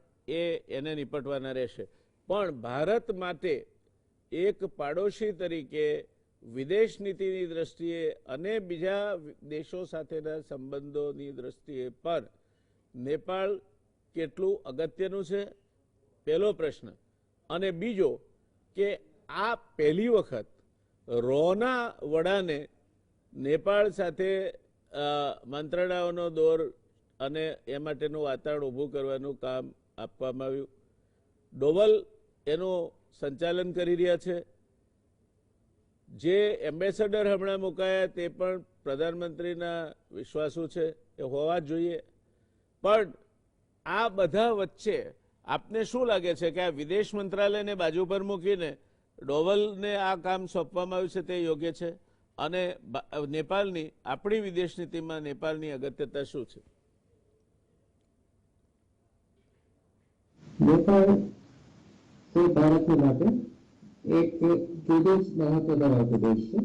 એને નિપટવાના રહેશે. પણ ભારત માટે એક પાડોશી તરીકે વિદેશ નીતિની દ્રષ્ટિએ અને બીજા દેશો સાથેના સંબંધોની દ્રષ્ટિએ પણ નેપાળ કેટલું અગત્યનું છે, પહેલો પ્રશ્ન. અને બીજો કે આ પહેલી વખત રોના વડાને નેપાળ સાથે મંત્રણાઓનો દોર અને એ માટેનું વાતાવરણ ઊભું કરવાનું કામ આપવામાં આવ્યું. ડોવલ એનું સંચાલન કરી રહ્યા છે. જે એમ્બેસેડર હમણાં મુકાયા તે પણ પ્રધાનમંત્રીના વિશ્વાસુ છે, એ હોવા જ જોઈએ. પણ આ બધા વચ્ચે આપને શું લાગે છે કે આ વિદેશ મંત્રાલયને બાજુ પર મૂકીને ડોવલને આ કામ સોંપવામાં આવ્યું છે તે યોગ્ય છે? અને નેપાળની, આપણી વિદેશ નીતિમાં નેપાળની અગત્યતા શું છે? નેપાળ તે ભારતની માટે એક જુદો જ મહત્વ ધરાવતો દેશ છે.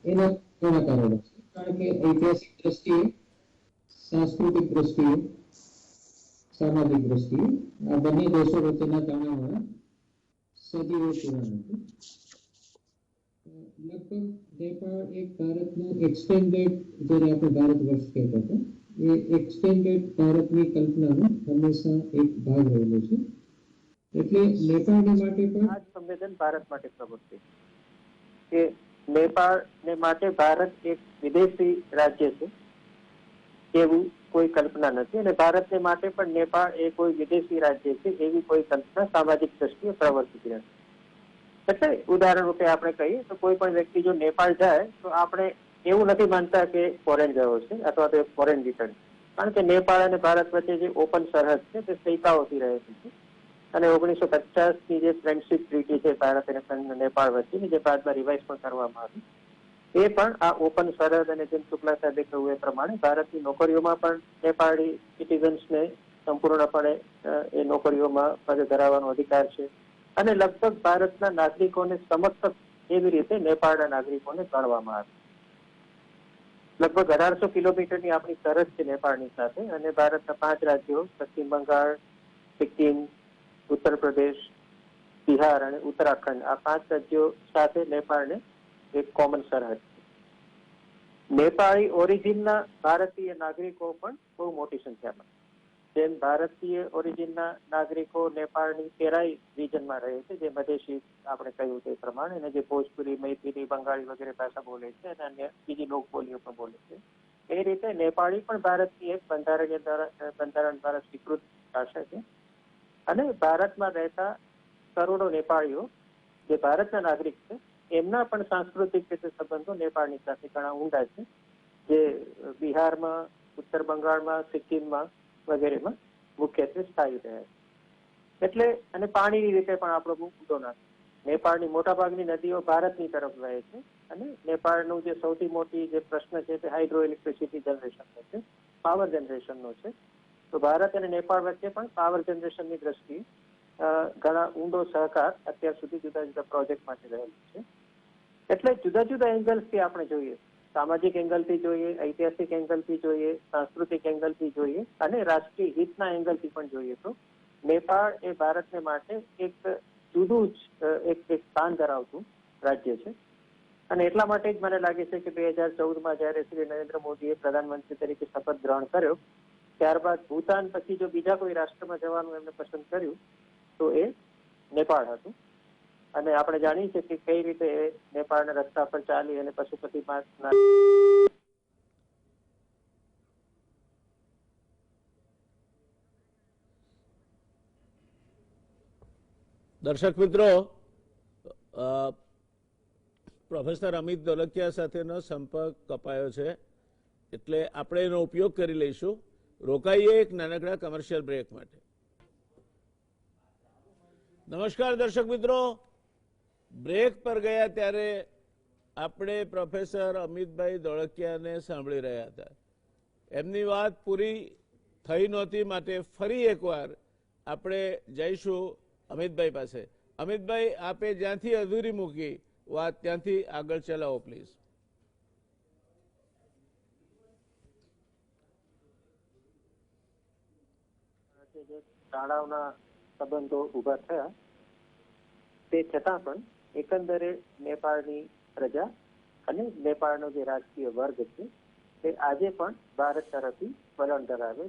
એના ઘણા કારણો છે. કારણ કે ઐતિહાસિક દ્રષ્ટિએ, સાંસ્કૃતિક દ્રષ્ટિએ, સામાજિક દ્રષ્ટિએ આ બંને દેશો વચ્ચેના તણાવ સદીઓ પુરાણ હતું. લગભગ નેપાળ એક ભારતનું એક્સટેન્ડેડ, જ્યારે આપણે ભારત વર્ષ કહેતા હતા, એ એક્સટેન્ડેડ ભારતની કલ્પનાનો હંમેશા એક ભાગ રહેલો છે. એટલે નેપાળને માટે પણ આ સંવેદન ભારત માટે પ્રવૃત્તિ કે નેપાળને માટે ભારત એક વિદેશી રાજ્ય છે એવું કોઈ કલ્પના નથી, અને ભારતને માટે પણ નેપાળ એ કોઈ વિદેશી રાજ્ય છે એવી કોઈ કલ્પના સામાજિક દ્રષ્ટિએ પ્રવર્તી નથી. એટલે ઉદાહરણ રૂપે આપણે કહીએ તો કોઈ પણ વ્યક્તિ જો નેપાળ જાય તો આપણે એવું નથી માનતા કે ફોરેન ગયો છે અથવા તો ફોરેન રિટર્ન. કારણ કે નેપાળ અને ભારત વચ્ચે જે ઓપન સરહદ છે તે સૈકાઓથી રહેતી છે. અને 1950ની જે ફ્રેન્ડશીપ ટ્રીટી છે ભારત અને નેપાળ વચ્ચેની, જે બાદમાં રિવાઇઝ પણ કરવામાં આવી, એ પણ આ ઓપન સરહદ અને જેમ શુક્લા સાહેબે કહ્યું એ પ્રમાણે ભારતની નોકરીઓમાં પણ નેપાળી સિટીઝન્સને સંપૂર્ણપણે એ નોકરીઓમાં પદ ધરાવવાનો અધિકાર છે. અને લગભગ ભારતના નાગરિકોને સમકક્ષ એવી રીતે નેપાળના નાગરિકોને ગણવામાં આવે. લગભગ 1800 કિલોમીટરની આપણી સરહદ છે નેપાળની સાથે, અને ભારતના 5 રાજ્યો પશ્ચિમ બંગાળ, સિક્કિમ, ઉત્તર પ્રદેશ, બિહાર અને ઉત્તરાખંડ, આ 5 રાજ્યો સાથે નેપાળને એક કોમન સરહદ છે. નેપાળી ઓરિજિનના ભારતીય નાગરિકો પણ બહુ મોટી સંખ્યામાં, જેમ ભારતીય ઓરિજિનના નાગરિકો નેપાળની તેરાઈ રિજનમાં રહે છે, જે મધેશી આપણે કહ્યું તે પ્રમાણે, અને જે ભોજપુરી, મૈથિલી, બંગાળી વગેરે ભાષા બોલે છે અને અન્ય બીજી લોકબોલીઓ પણ બોલે છે, એ રીતે નેપાળી પણ ભારતની એક બંધારણ દ્વારા સ્વીકૃત ભાષા છે. અને ભારતમાં રહેતા કરોડો નેપાળીઓ જે ભારતના નાગરિક છે, એમના પણ સાંસ્કૃતિક રીતે સંબંધો નેપાળની સાથે ઘણા ઊંડા છે, જે બિહારમાં, ઉત્તર બંગાળમાં, સિક્કિમમાં વગેરેમાં મુખ્યત્વે સ્થાયી રહ્યા છે. એટલે અને પાણીની રીતે પણ આપણો બહુ ઊંડો નાતો. નેપાળની મોટાભાગની નદીઓ ભારતની તરફ વહે છે, અને નેપાળનું જે સૌથી મોટી જે પ્રશ્ન છે તે હાઇડ્રો ઇલેક્ટ્રિસિટી જનરેશનનો છે, પાવર જનરેશનનો છે. તો ભારત અને નેપાળ વચ્ચે પણ પાવર જનરેશનની દ્રષ્ટિએ ઘણા ઊંડો સહકાર અત્યાર સુધી જુદા જુદા પ્રોજેક્ટ માટે રહેલો છે. એટલે જુદા જુદા એંગલ્સથી આપણે જોઈએ, સામાજિક એંગલથી જોઈએ, ઐતિહાસિક એંગલથી જોઈએ, સાંસ્કૃતિક એંગલથી જોઈએ અને રાષ્ટ્રીય હિતના એંગલથી પણ જોઈએ તો નેપાળ એ ભારતને માટે એક જુદું જ એક સ્થાન ધરાવતું રાજ્ય છે. અને એટલા માટે જ મને લાગે છે કે 2014માં જયારે શ્રી નરેન્દ્ર મોદીએ પ્રધાનમંત્રી તરીકે શપથ ગ્રહણ કર્યો, ત્યારબાદ ભૂતાન પછી જો બીજા કોઈ રાષ્ટ્રમાં જવાનું એમને પસંદ કર્યું તો એ નેપાળ હતું. અને આપણે જાણીએ છીએ કે કઈ રીતે એ નેપાળના રસ્તા પર ચાલી અને પશુપતિનાથના દર્શક મિત્રો, પ્રોફેસર અમિત ધોળકિયા સાથેનો સંપર્ક કપાયો છે, એટલે આપણે એનો ઉપયોગ કરી લઈશું. રોકાઈએ એક નાનકડા કમર્શિયલ બ્રેક માટે. નમસ્કાર દર્શક મિત્રો, બ્રેક પર ગયા ત્યારે આપણે પ્રોફેસર અમિતભાઈ ધોળકિયાને સાંભળી રહ્યા હતા. એમની વાત પૂરી થઈ નહોતી, માટે ફરી એકવાર આપણે જઈશું અમિતભાઈ પાસે. અમિતભાઈ, આપે જ્યાંથી અધૂરી મૂકી વાત ત્યાંથી આગળ ચલાવો પ્લીઝ. તણાવના સંબંધો ઉભા થયા તે છતાં પણ એકંદરે નેપાળની પ્રજા અને નેપાળનો જે રાજકીય વર્ગ છે તે આજે પણ ભારત તરફથી વલણ ધરાવે,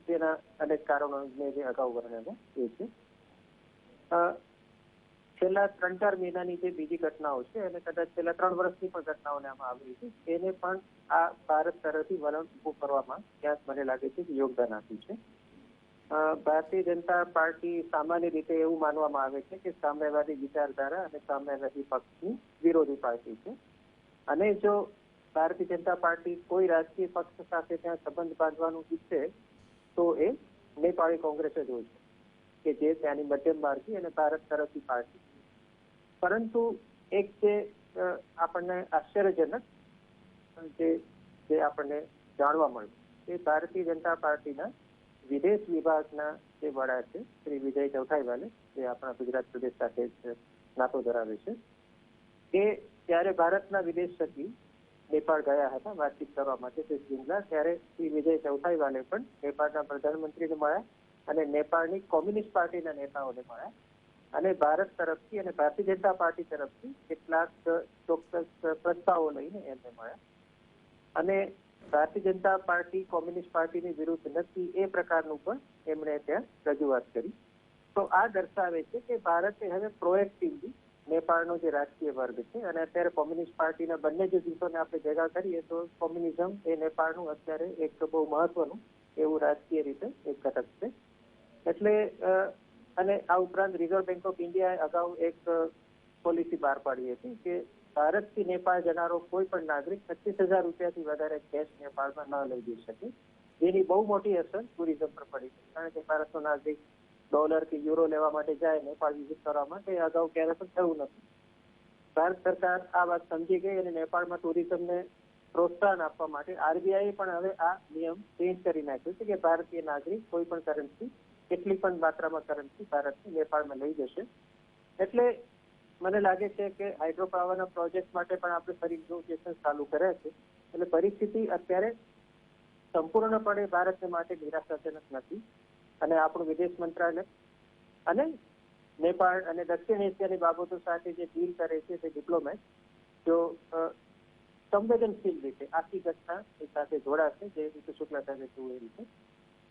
તેના અનેક કારણો મેં જે અગાઉ વર્ણવ્યા એ છે. છેલ્લા 3-4 મહિનાની જે બીજી ઘટનાઓ છે અને કદાચ છેલ્લા 3 વર્ષની પણ ઘટનાઓને આમાં આવી છે, એને પણ આ ભારત તરફથી વલણ ઉભું કરવામાં ક્યાંક મને લાગે છે કે યોગદાન આપ્યું છે. ભારતીય જનતા પાર્ટી સામાન્ય રીતે એવું માનવામાં આવે છે કે સામ્યવાદી વિચારધારા અને સામ્યવાદી પક્ષની વિરોધી પાર્ટી છે, અને જો ભારતીય જનતા પાર્ટી કોઈ રાજકીય પક્ષ સાથે ત્યાં સંબંધ બાંધવાનું ઈચ્છે તો એ નેપાળી કોંગ્રેસ જ હોય છે, કે જે ત્યાંની મધ્યમ માર્ગી અને ભારત તરફની પાર્ટી. પરંતુ એક જે આપણને આશ્ચર્યજનક જે આપણને જાણવા મળ્યું એ ભારતીય જનતા પાર્ટીના વિદેશ વિભાગના જે વડા છે શ્રી વિજય ચૌઠાઈવાલે, જે આપણા ગુજરાત પ્રદેશ સાથે જ નાતો ધરાવે છે, એ ત્યારે ભારતના વિદેશ સચિવ નેપાળ ગયા હતા વાતચીત કરવા માટે તે શિમલા, ત્યારે શ્રી વિજય ચૌઠાઈવાલે પણ નેપાળના પ્રધાનમંત્રીને મળ્યા અને નેપાળની કોમ્યુનિસ્ટ પાર્ટીના નેતાઓને મળ્યા અને ભારત તરફથી અને ભારતીય જનતા પાર્ટી તરફથી કેટલાક ચોક્કસ પ્રસ્તાવો લઈને એમને મળ્યા. અને ભારતીય જનતા પાર્ટી કોમ્યુનિસ્ટ પાર્ટીની વિરુદ્ધ નથી એ પ્રકારનું પણ એમણે ત્યાં રજૂઆત કરી. તો આ દર્શાવે છે કે ભારતે હવે પ્રોએક્ટિવલી નેપાળનો જે રાજકીય વર્ગ છે, અને અત્યારે કોમ્યુનિસ્ટ પાર્ટીના બંને જે જૂથોને આપણે ભેગા કરીએ તો કોમ્યુનિઝમ એ નેપાળનું અત્યારે એક બહુ મહત્વનું એવું રાજકીય રીતે એક ઘટક છે. એટલે અને આ ઉપરાંત રિઝર્વ બેંક ઓફ ઇન્ડિયાએ અગાઉ એક પોલિસી બહાર પાડી હતી કે ભારતથી નેપાળ જનારો કોઈ પણ નાગરિક 25,000 રૂપિયાથી વધારે કેશ નેપાળમાં ન લઈ જઈ શકે, જેની બહુ મોટી અસર ટુરિઝમ પર પડી છે. કારણ કે ભારતનો નાગરિક ડોલર કે યુરો લેવા માટે જાય નેપાળ વિઝિટ કરવા માટે, અગાઉ ક્યારે પણ થયું નથી. ભારત સરકાર આ વાત સમજી ગઈ અને નેપાળમાં ટુરિઝમને પ્રોત્સાહન આપવા માટે આરબીઆઈએ પણ હવે આ નિયમ ચેન્જ કરી નાખ્યો છે કે ભારતીય નાગરિક કોઈ પણ કરન્સી, કેટલી પણ માત્રામાં કરન્સી ભારતથી નેપાળમાં લઈ જશે. એટલે મને લાગે છે કે હાઇડ્રો પાવરના પ્રોજેક્ટ માટે પણ આપણે ફરી નેગોશિએશન ચાલુ કર્યા છે, એટલે પરિસ્થિતિ અત્યારે સંપૂર્ણપણે ભારતને માટે નિરાશાજનક નથી અને આપણું વિદેશ મંત્રાલય અને નેપાળ અને દક્ષિણ એશિયાની બાબતો સાથે જે ડીલ કરે છે તે ડિપ્લોમેટ જો સંવેદનશીલ રીતે આખી ઘટના એ સાથે જોડાશે જે રીતે શુક્લા સાહેબે કહ્યું એ રીતે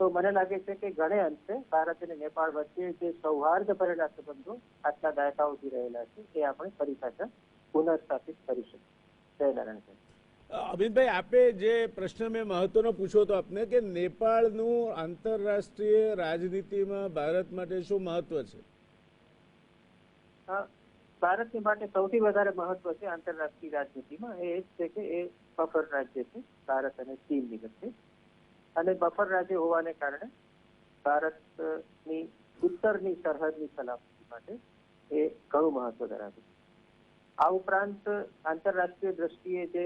તો મને લાગે છે કે ઘણે અંશે ભારત અને નેપાળ વચ્ચે જે સૌહાર્દ ભરેલા સંબંધો આટલા દાયકાઓથી રહેલા છે એ આપણે ફરી પાછા પુનઃસ્થાપિત કરી શકીએ. જય નારાયણ સાહેબ. અમિતભાઈ, આપે જે પ્રશ્ન મેં મહત્વનો પૂછ્યો હતો આપને કે નેપાળનું આંતરરાષ્ટ્રીય રાજનીતિમાં ભારત માટે શું મહત્વ છે? ભારતની માટે સૌથી વધારે મહત્વ છે આંતરરાષ્ટ્રીય રાજનીતિમાં એ જ છે કે એ બફર રાજ્ય છે ભારત અને ચીનની વચ્ચે અને બફર રાજ્ય હોવાને કારણે ભારતની ઉત્તરની સરહદની સલામતી માટે એ ઘણું મહત્વ ધરાવે છે. આ ઉપરાંત આંતરરાષ્ટ્રીય દ્રષ્ટિએ જે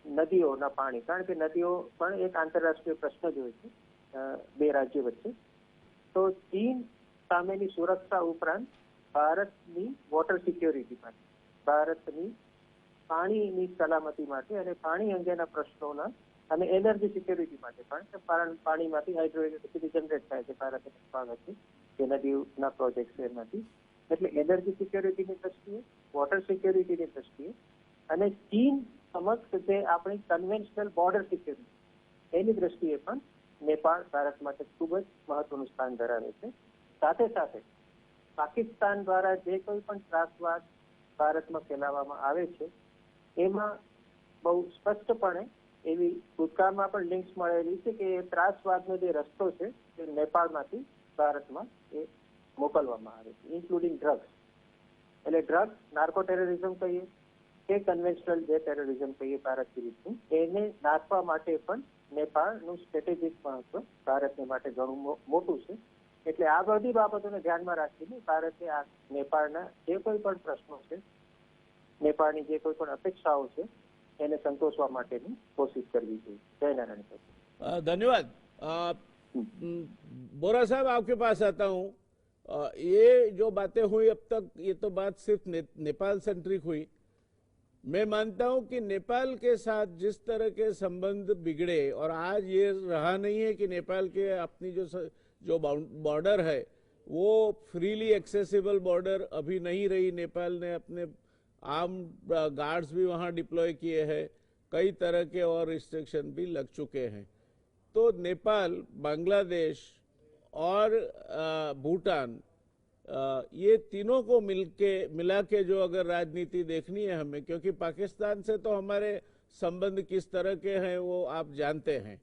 નદીઓના પાણી, કારણ કે નદીઓ પણ એક આંતરરાષ્ટ્રીય પ્રશ્ન જ હોય છે બે રાજ્યો વચ્ચે, તો ચીન સામેની સુરક્ષા ઉપરાંત ભારતની વોટર સિક્યોરિટી માટે, ભારતની પાણીની સલામતી માટે અને પાણી અંગેના પ્રશ્નોના અને એનર્જી સિક્યોરિટી માટે પણ પાણીમાંથી હાઇડ્રો ઇલેક્ટ્રિસિટી જનરેટ થાય છે ભારત અને નેપાળ વચ્ચે જે નદીઓના પ્રોજેક્ટ છે એમાંથી, એટલે એનર્જી સિક્યોરિટીની દ્રષ્ટિએ, વોટર સિક્યોરિટીની દ્રષ્ટિએ અને ચીન સમક્ષ જે આપણી કન્વેન્શનલ બોર્ડર સિક્યોરિટી એની દ્રષ્ટિએ પણ નેપાળ ભારત માટે ખૂબ જ મહત્વનું સ્થાન ધરાવે છે. સાથે સાથે પાકિસ્તાન દ્વારા જે કોઈ પણ ત્રાસવાદ ભારતમાં ફેલાવવામાં આવે છે એમાં બહુ સ્પષ્ટપણે એવી ભૂતકાળમાં પણ લિંક્સ મળેલી છે કે ત્રાસવાદનો જે રસ્તો છે એ નેપાળમાંથી ભારતમાં એ મોકલવામાં આવે છે, ઇન્ક્લુડિંગ ડ્રગ્સ. એટલે ડ્રગ્સ, નાર્કો ટેરરિઝમ કહીએ કે કન્વેન્શનલ જે ટેરરિઝમ કહીએ ભારત વિરુદ્ધનું, એને નાથવા માટે પણ નેપાળનું સ્ટ્રેટેજિક મહત્વ ભારતને માટે ઘણું મોટું છે. એટલે આ બધી બાબતોને ધ્યાનમાં રાખીને ભારતે આ નેપાળના જે કોઈ પણ પ્રશ્નો છે, નેપાળની જે કોઈ પણ અપેક્ષાઓ છે એને સંતોષવા માટેની कोशिश करनी चाहिए. जय नारायण साहब. धन्यवाद. बोरा साहब, आपके पास आता हूँ. ये जो बातें हुई अब तक, ये तो बात सिर्फ नेपाल सेंट्रिक हुई. मैं मानता हूं कि नेपाल के साथ जिस तरह के संबंध बिगड़े, और आज ये रहा नहीं है कि नेपाल के अपनी जो बॉर्डर है वो फ्रीली एक्सेसिबल बॉर्डर अभी नहीं रही. नेपाल ने अपने आर्म गार्ड्स भी वहां डिप्लॉय किए हैं, कई तरह के और रिस्ट्रिक्शन भी लग चुके हैं. तो नेपाल, बांग्लादेश और भूटान, ये तीनों को मिला के जो अगर राजनीति देखनी है हमें, क्योंकि पाकिस्तान से तो हमारे संबंध किस तरह के हैं वो आप जानते हैं,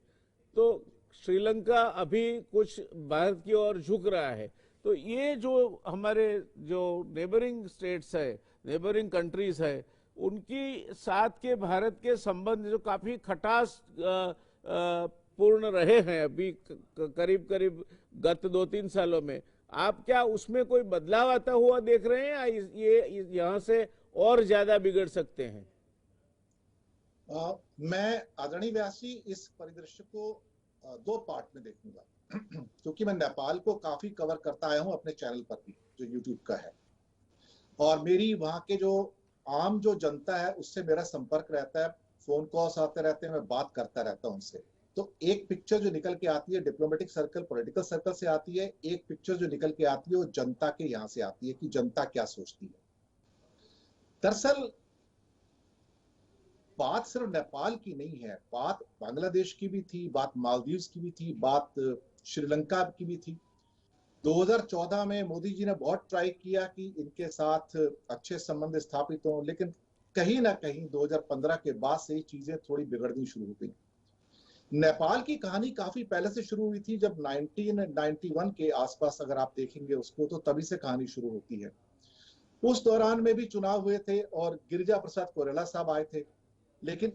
तो श्रीलंका अभी कुछ भारत की ओर झुक रहा है. तो ये जो हमारे जो नेबरिंग स्टेट्स है, नेबरिंग कंट्रीज है, उनकी साथ के भारत के संबंध जो काफी खटास पूर्ण रहे हैं अभी करीब करीब गत 2-3 सालों में, आप क्या उसमें कोई बदलाव आता हुआ देख रहे हैं या ये यहाँ से और ज्यादा बिगड़ सकते हैं? मैं आदरणीय व्यास जी इस परिदृश्य को 2 पार्ट में देखूंगा क्योंकि मैं नेपाल को काफी कवर करता आया हूं अपने चैनल पर भी जो यूट्यूब का है, और मेरी वहां के जो आम जो जनता है उससे मेरा संपर्क रहता है, फोन कॉल्स आते रहते हैं, मैं बात करता रहता हूं उनसे. तो एक पिक्चर जो निकल के आती है डिप्लोमेटिक सर्कल, पॉलिटिकल सर्कल से आती है, एक पिक्चर जो निकल के आती है वो जनता के यहां से आती है कि जनता क्या सोचती है. दरअसल बात सिर्फ नेपाल की नहीं है, बात बांग्लादेश की भी थी, बात मालदीव्स की भी थी, बात श्रीलंका की भी थी. 2014 में मोदी जी ने बहुत ट्राई किया कि इनके साथ अच्छे संबंध स्थापित हों, लेकिन कहीं ना कहीं 2015 के बाद से ही चीजें थोड़ी बिगड़नी शुरू हो गई. नेपाल की कहानी काफी पहले से शुरू हुई थी, जब 1991 के आसपास अगर आप देखेंगे उसको तो तभी से कहानी शुरू होती है. उस दौरान में भी चुनाव हुए थे और गिरिजा प्रसाद कोइराला साहब आए थे, लेकिन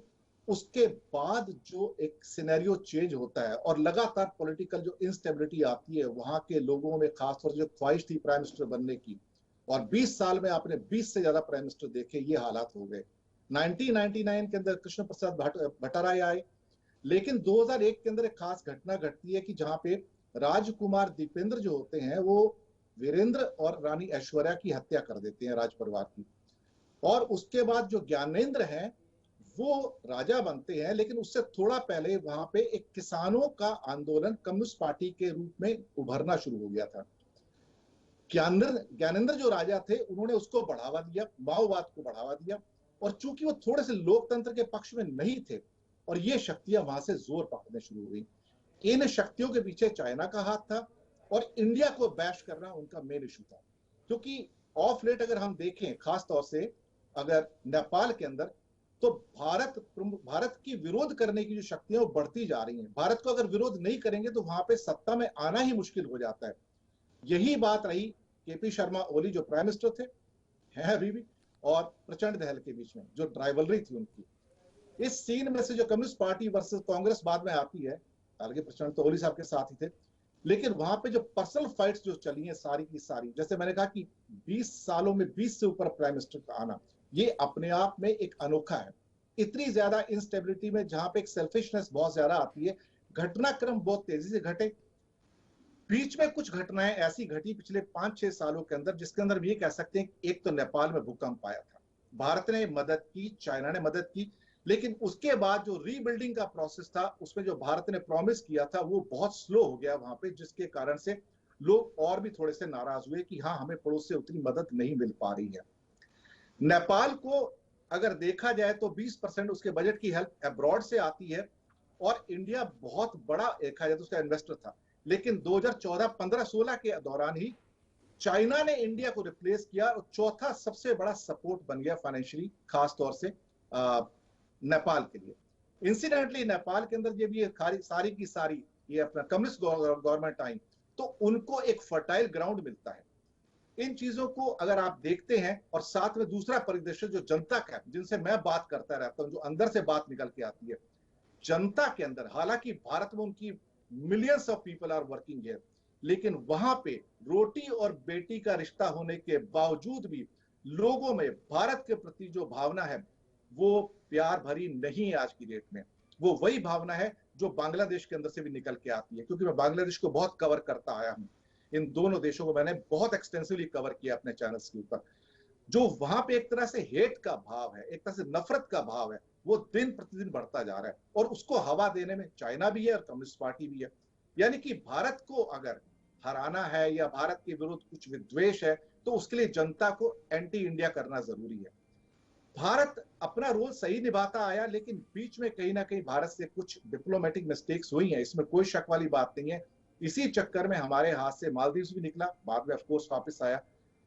उसके बाद जो एक सिनेरियो चेंज होता है और लगातार पॉलिटिकल जो इंस्टेबिलिटी आती है वहां के लोगों में, खासतौर से जो ख्वाहिश थी प्राइम मिनिस्टर बनने की, और 20 साल में आपने 20 से ज्यादा प्राइम मिनिस्टर देखे, ये हालात हो गए. 1999 के अंदर कृष्ण प्रसाद भट्टाराय आए, लेकिन 2001 के अंदर एक खास घटना घटती है कि जहां पे राजकुमार दीपेंद्र जो होते हैं वो वीरेंद्र और रानी ऐश्वर्या की हत्या कर देते हैं राज परिवार की, और उसके बाद जो ज्ञानेंद्र हैं वो राजा बनते हैं, लेकिन उससे थोड़ा पहले वहां पे एक किसानों का आंदोलन कम्युनिस्ट पार्टी के रूप में उभरना शुरू हो गया था। ज्ञानेंद्र जो राजा थे उन्होंने उसको बढ़ावा दिया, माओवाद को बढ़ावा दिया, और चूंकि वो थोड़े से लोकतंत्र के पक्ष में नहीं थे और ये शक्तियां वहां से जोर पकड़ने शुरू हुई। इन शक्तियों के पीछे चाइना का हाथ था और इंडिया को बैश करना उनका मेन इशू था। क्योंकि ऑफ लेट अगर हम देखें, खास तौर से अगर नेपाल के अंदर, तो भारत की विरोध करने की जो शक्तियां वो बढ़ती जा रही हैं। भारत को अगर विरोध नहीं करेंगे तो वहां पे सत्ता में आना ही मुश्किल हो जाता है। यही बात रही केपी शर्मा ओली जो प्राइम मिनिस्टर थे, हैं अभी भी, और प्रचंड दहल के बीच में जो राइवलरी थी उनकी। इस सीन में से जो कम्युनिस्ट पार्टी वर्सेस कांग्रेस बाद में आती है, हालांकि प्रचंड तो ओली साहब के साथ ही थे, लेकिन वहां पे जो पर्सनल फाइट्स जो चली हैं सारी की सारी, जैसे मैंने कहा कि 20 सालों में 20 से ऊपर प्राइम मिनिस्टर का आना, ये अपने आप में एक अनोखा है। इतनी ज्यादा इंस्टेबिलिटी में जहां पे एक सेल्फिशनेस बहुत ज्यादा आती है, घटनाक्रम बहुत तेजी से घटे। बीच में कुछ घटनाएं ऐसी घटी पिछले 5-6 सालों के अंदर, जिसके अंदर भी ये कह सकते हैं, एक तो नेपाल में भूकंप आया था, भारत ने मदद की, चाइना ने मदद की, लेकिन उसके बाद जो रीबिल्डिंग का प्रोसेस था उसमें जो भारत ने प्रॉमिस किया था वो बहुत स्लो हो गया वहां पे, जिसके कारण से लोग और भी थोड़े से नाराज हुए कि हाँ, हमें पड़ोस से उतनी मदद नहीं मिल पा रही है। नेपाल को अगर देखा जाए तो 20% उसके बजट की हेल्प अब्रॉड से आती है, और इंडिया बहुत बड़ा देखा जाए तो उसका इन्वेस्टर था। लेकिन 2014, 15, 16 के दौरान ही चाइना ने इंडिया को रिप्लेस किया और चौथा सबसे बड़ा सपोर्ट बन गया फाइनेंशियली, खास तौर से नेपाल के लिए। इंसिडेंटली नेपाल के अंदर जब ये सारी की सारी ये अपना कम्युनिस्ट गवर्नमेंट आई तो उनको एक फर्टाइल ग्राउंड मिलता है। इन चीजों को अगर आप देखते हैं, और साथ में दूसरा परिदृश्य जो जनता का, जिनसे मैं बात करता रहता हूं, जो अंदर से बात निकल के आती है जनता के अंदर, हालांकि भारत में उनकी millions of people are working here, लेकिन वहां पे रोटी और बेटी का रिश्ता होने के बावजूद भी लोगों में भारत के प्रति जो भावना है वो प्यार भरी नहीं है आज की डेट में। वो वही भावना है जो बांग्लादेश के अंदर से भी निकल के आती है, क्योंकि मैं बांग्लादेश को बहुत कवर करता आया हूं। इन दोनों देशों को मैंने बहुत एक्सटेंसिवली कवर किया अपने चैनल्स के ऊपर। जो वहां पे एक तरह से हेट का भाव है, एक तरह से नफरत का भाव है, वो दिन प्रतिदिन बढ़ता जा रहा है, और उसको हवा देने में चाइना भी है और कम्युनिस्ट पार्टी भी है। यानी कि भारत को अगर हराना है या भारत के विरुद्ध कुछ विद्वेष है तो उसके लिए जनता को एंटी इंडिया करना जरूरी है। भारत अपना रोल सही निभाता आया, लेकिन बीच में कहीं ना कहीं भारत से कुछ डिप्लोमेटिक मिस्टेक्स हुई हैं, इसमें कोई शक वाली बात नहीं है। इसी चक्कर में हमारे हाथ से मालदीव्स भी निकला, बाद में ऑफकोर्स वापस आया।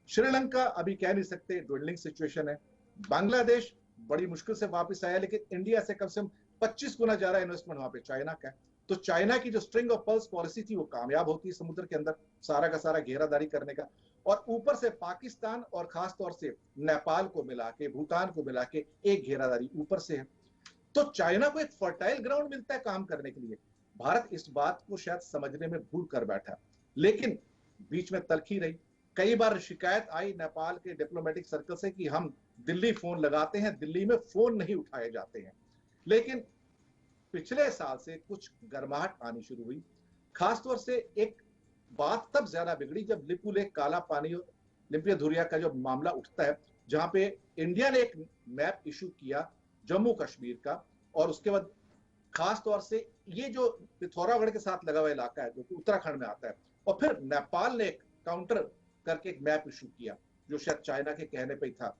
श्रीलंका अभी कह नहीं सकते, ड्विल्लिंग सिचुएशन है। बांग्लादेश बड़ी मुश्किल से वापस आया, लेकिन इंडिया से कम 25 गुना ज्यादा इन्वेस्टमेंट वहां पे चाइना का है। तो चाइना की जो स्ट्रिंग ऑफ पर्ल्स पॉलिसी थी वो कामयाब होती है समुद्र के अंदर सारा का सारा घेरादारी करने का, और ऊपर से पाकिस्तान और खास तौर से नेपाल को मिला के, भूटान को मिला के एक घेरादारी ऊपर से है। तो चाइना को एक फर्टाइल ग्राउंड मिलता है काम करने के लिए। भारत इस बात को शायद समझने में भूल कर बैठा, लेकिन बीच में तलखी रही। कई बार शिकायत आई नेपाल के डिप्लोमेटिक सर्कल से कि हम दिल्ली फोन लगाते हैं, दिल्ली में फोन नहीं उठाए जाते हैं। लेकिन पिछले साल से कुछ गर्माहट आनी शुरू हुई। खासतौर से एक बात तब ज्यादा बिगड़ी जब लिपुलेख, काला पानी, लिम्पिया-धुरिया का जो मामला उठता है, जहां पे इंडिया ने एक मैप इशू किया जम्मू कश्मीर का, और उसके बाद खास तौर से ये जो पिथौरागढ़ के साथ लगा हुआ इलाका है जो कि उत्तराखंड में आता है, और फिर नेपाल ने एक काउंटर करके एक मैप इशू किया जो शायद चाइना के कहने पे ही था।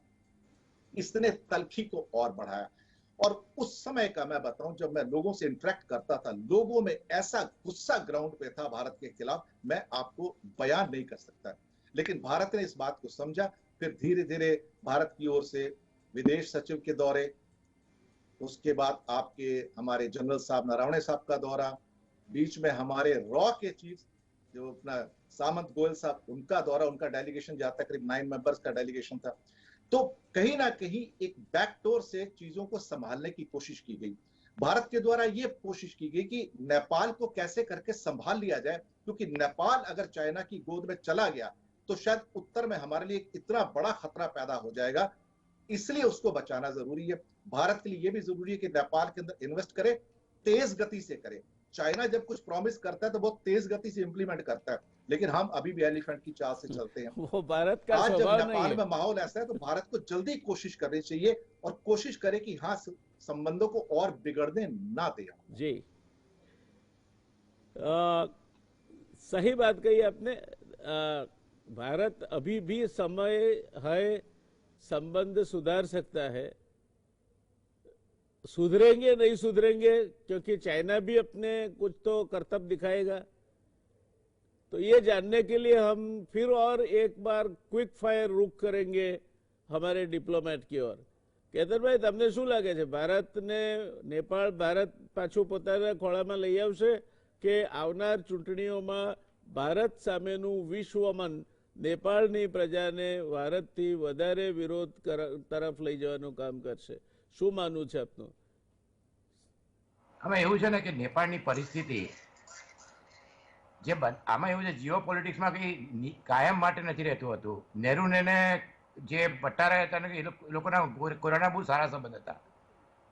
इसने तलखी को और बढ़ाया। और उस समय का मैं बताऊं, जब मैं लोगों से इंटरेक्ट करता था, लोगों में ऐसा गुस्सा ग्राउंड पे था भारत के खिलाफ, मैं आपको बयान नहीं कर सकता। लेकिन भारत ने इस बात को समझा। फिर धीरे धीरे भारत की ओर से विदेश सचिव के दौरे, उसके बाद आपके हमारे जनरल साहब नरवणे साहब का दौरा, बीच में हमारे रॉ के चीफ जो अपना सामंत गोयल साहब, उनका दौरा, उनका डेलीगेशन जाता, करीब 9 मेंबर्स का डेलीगेशन था। तो कहीं ना कहीं एक बैकडोर से चीजों को संभालने की कोशिश की गई। भारत के द्वारा यह कोशिश की गई कि नेपाल को कैसे करके संभाल लिया जाए, क्योंकि नेपाल अगर चाइना की गोद में चला गया तो शायद उत्तर में हमारे लिए इतना बड़ा खतरा पैदा हो जाएगा, इसलिए उसको बचाना जरूरी है। भारत के लिए यह भी जरूरी है कि नेपाल के अंदर इन्वेस्ट करे, तेज गति से करे। चाइना जब कुछ प्रॉमिस करता है तो बहुत तेज गति से इंप्लीमेंट करता है, लेकिन हम अभी भी एलिफेंट की चाल से चलते हैं। वो भारत का आज जब स्वभाव नहीं नेपाल है। में माहौल ऐसा है तो भारत को जल्दी कोशिश करनी चाहिए, और कोशिश करे कि हाँ, संबंधों को और बिगड़ने ना दे। जी, सही बात कही आपने। भारत अभी भी समय है, संबंध सुधार सकता है। सुधरेंगे नहीं सुधरेंगे, क्योंकि चाइना भी अपने कुछ तो करतब दिखाएगा। तो ये जानने के लिए हम फिर और एक बार क्विक फायर रुख करेंगे हमारे डिप्लोमेट की ओर। કેતનભાઈ, તમને શું લાગે છે, ભારતને નેપાળ ભારત પાછું પોતાના ખોળામાં લઈ આવશે કે આવનાર ચૂંટણીઓમાં ભારત સામેનું વિશ્વમન નેપાળની પ્રજાને ભારતથી વધારે વિરોધ તરફ લઈ જવાનું કામ કરશે? શું માનવું છે આપનું? આમાં એવું છે ને કે નેપાળની પરિસ્થિતિ જે આમાં એવું છે, જીઓ પોલિટિક્સમાં કંઈ કાયમ માટે નથી રહેતું હતું. નહેરુને જે બટ્ટારા હતા ને એ લોકોના કોરોના બહુ સારા સંબંધ હતા.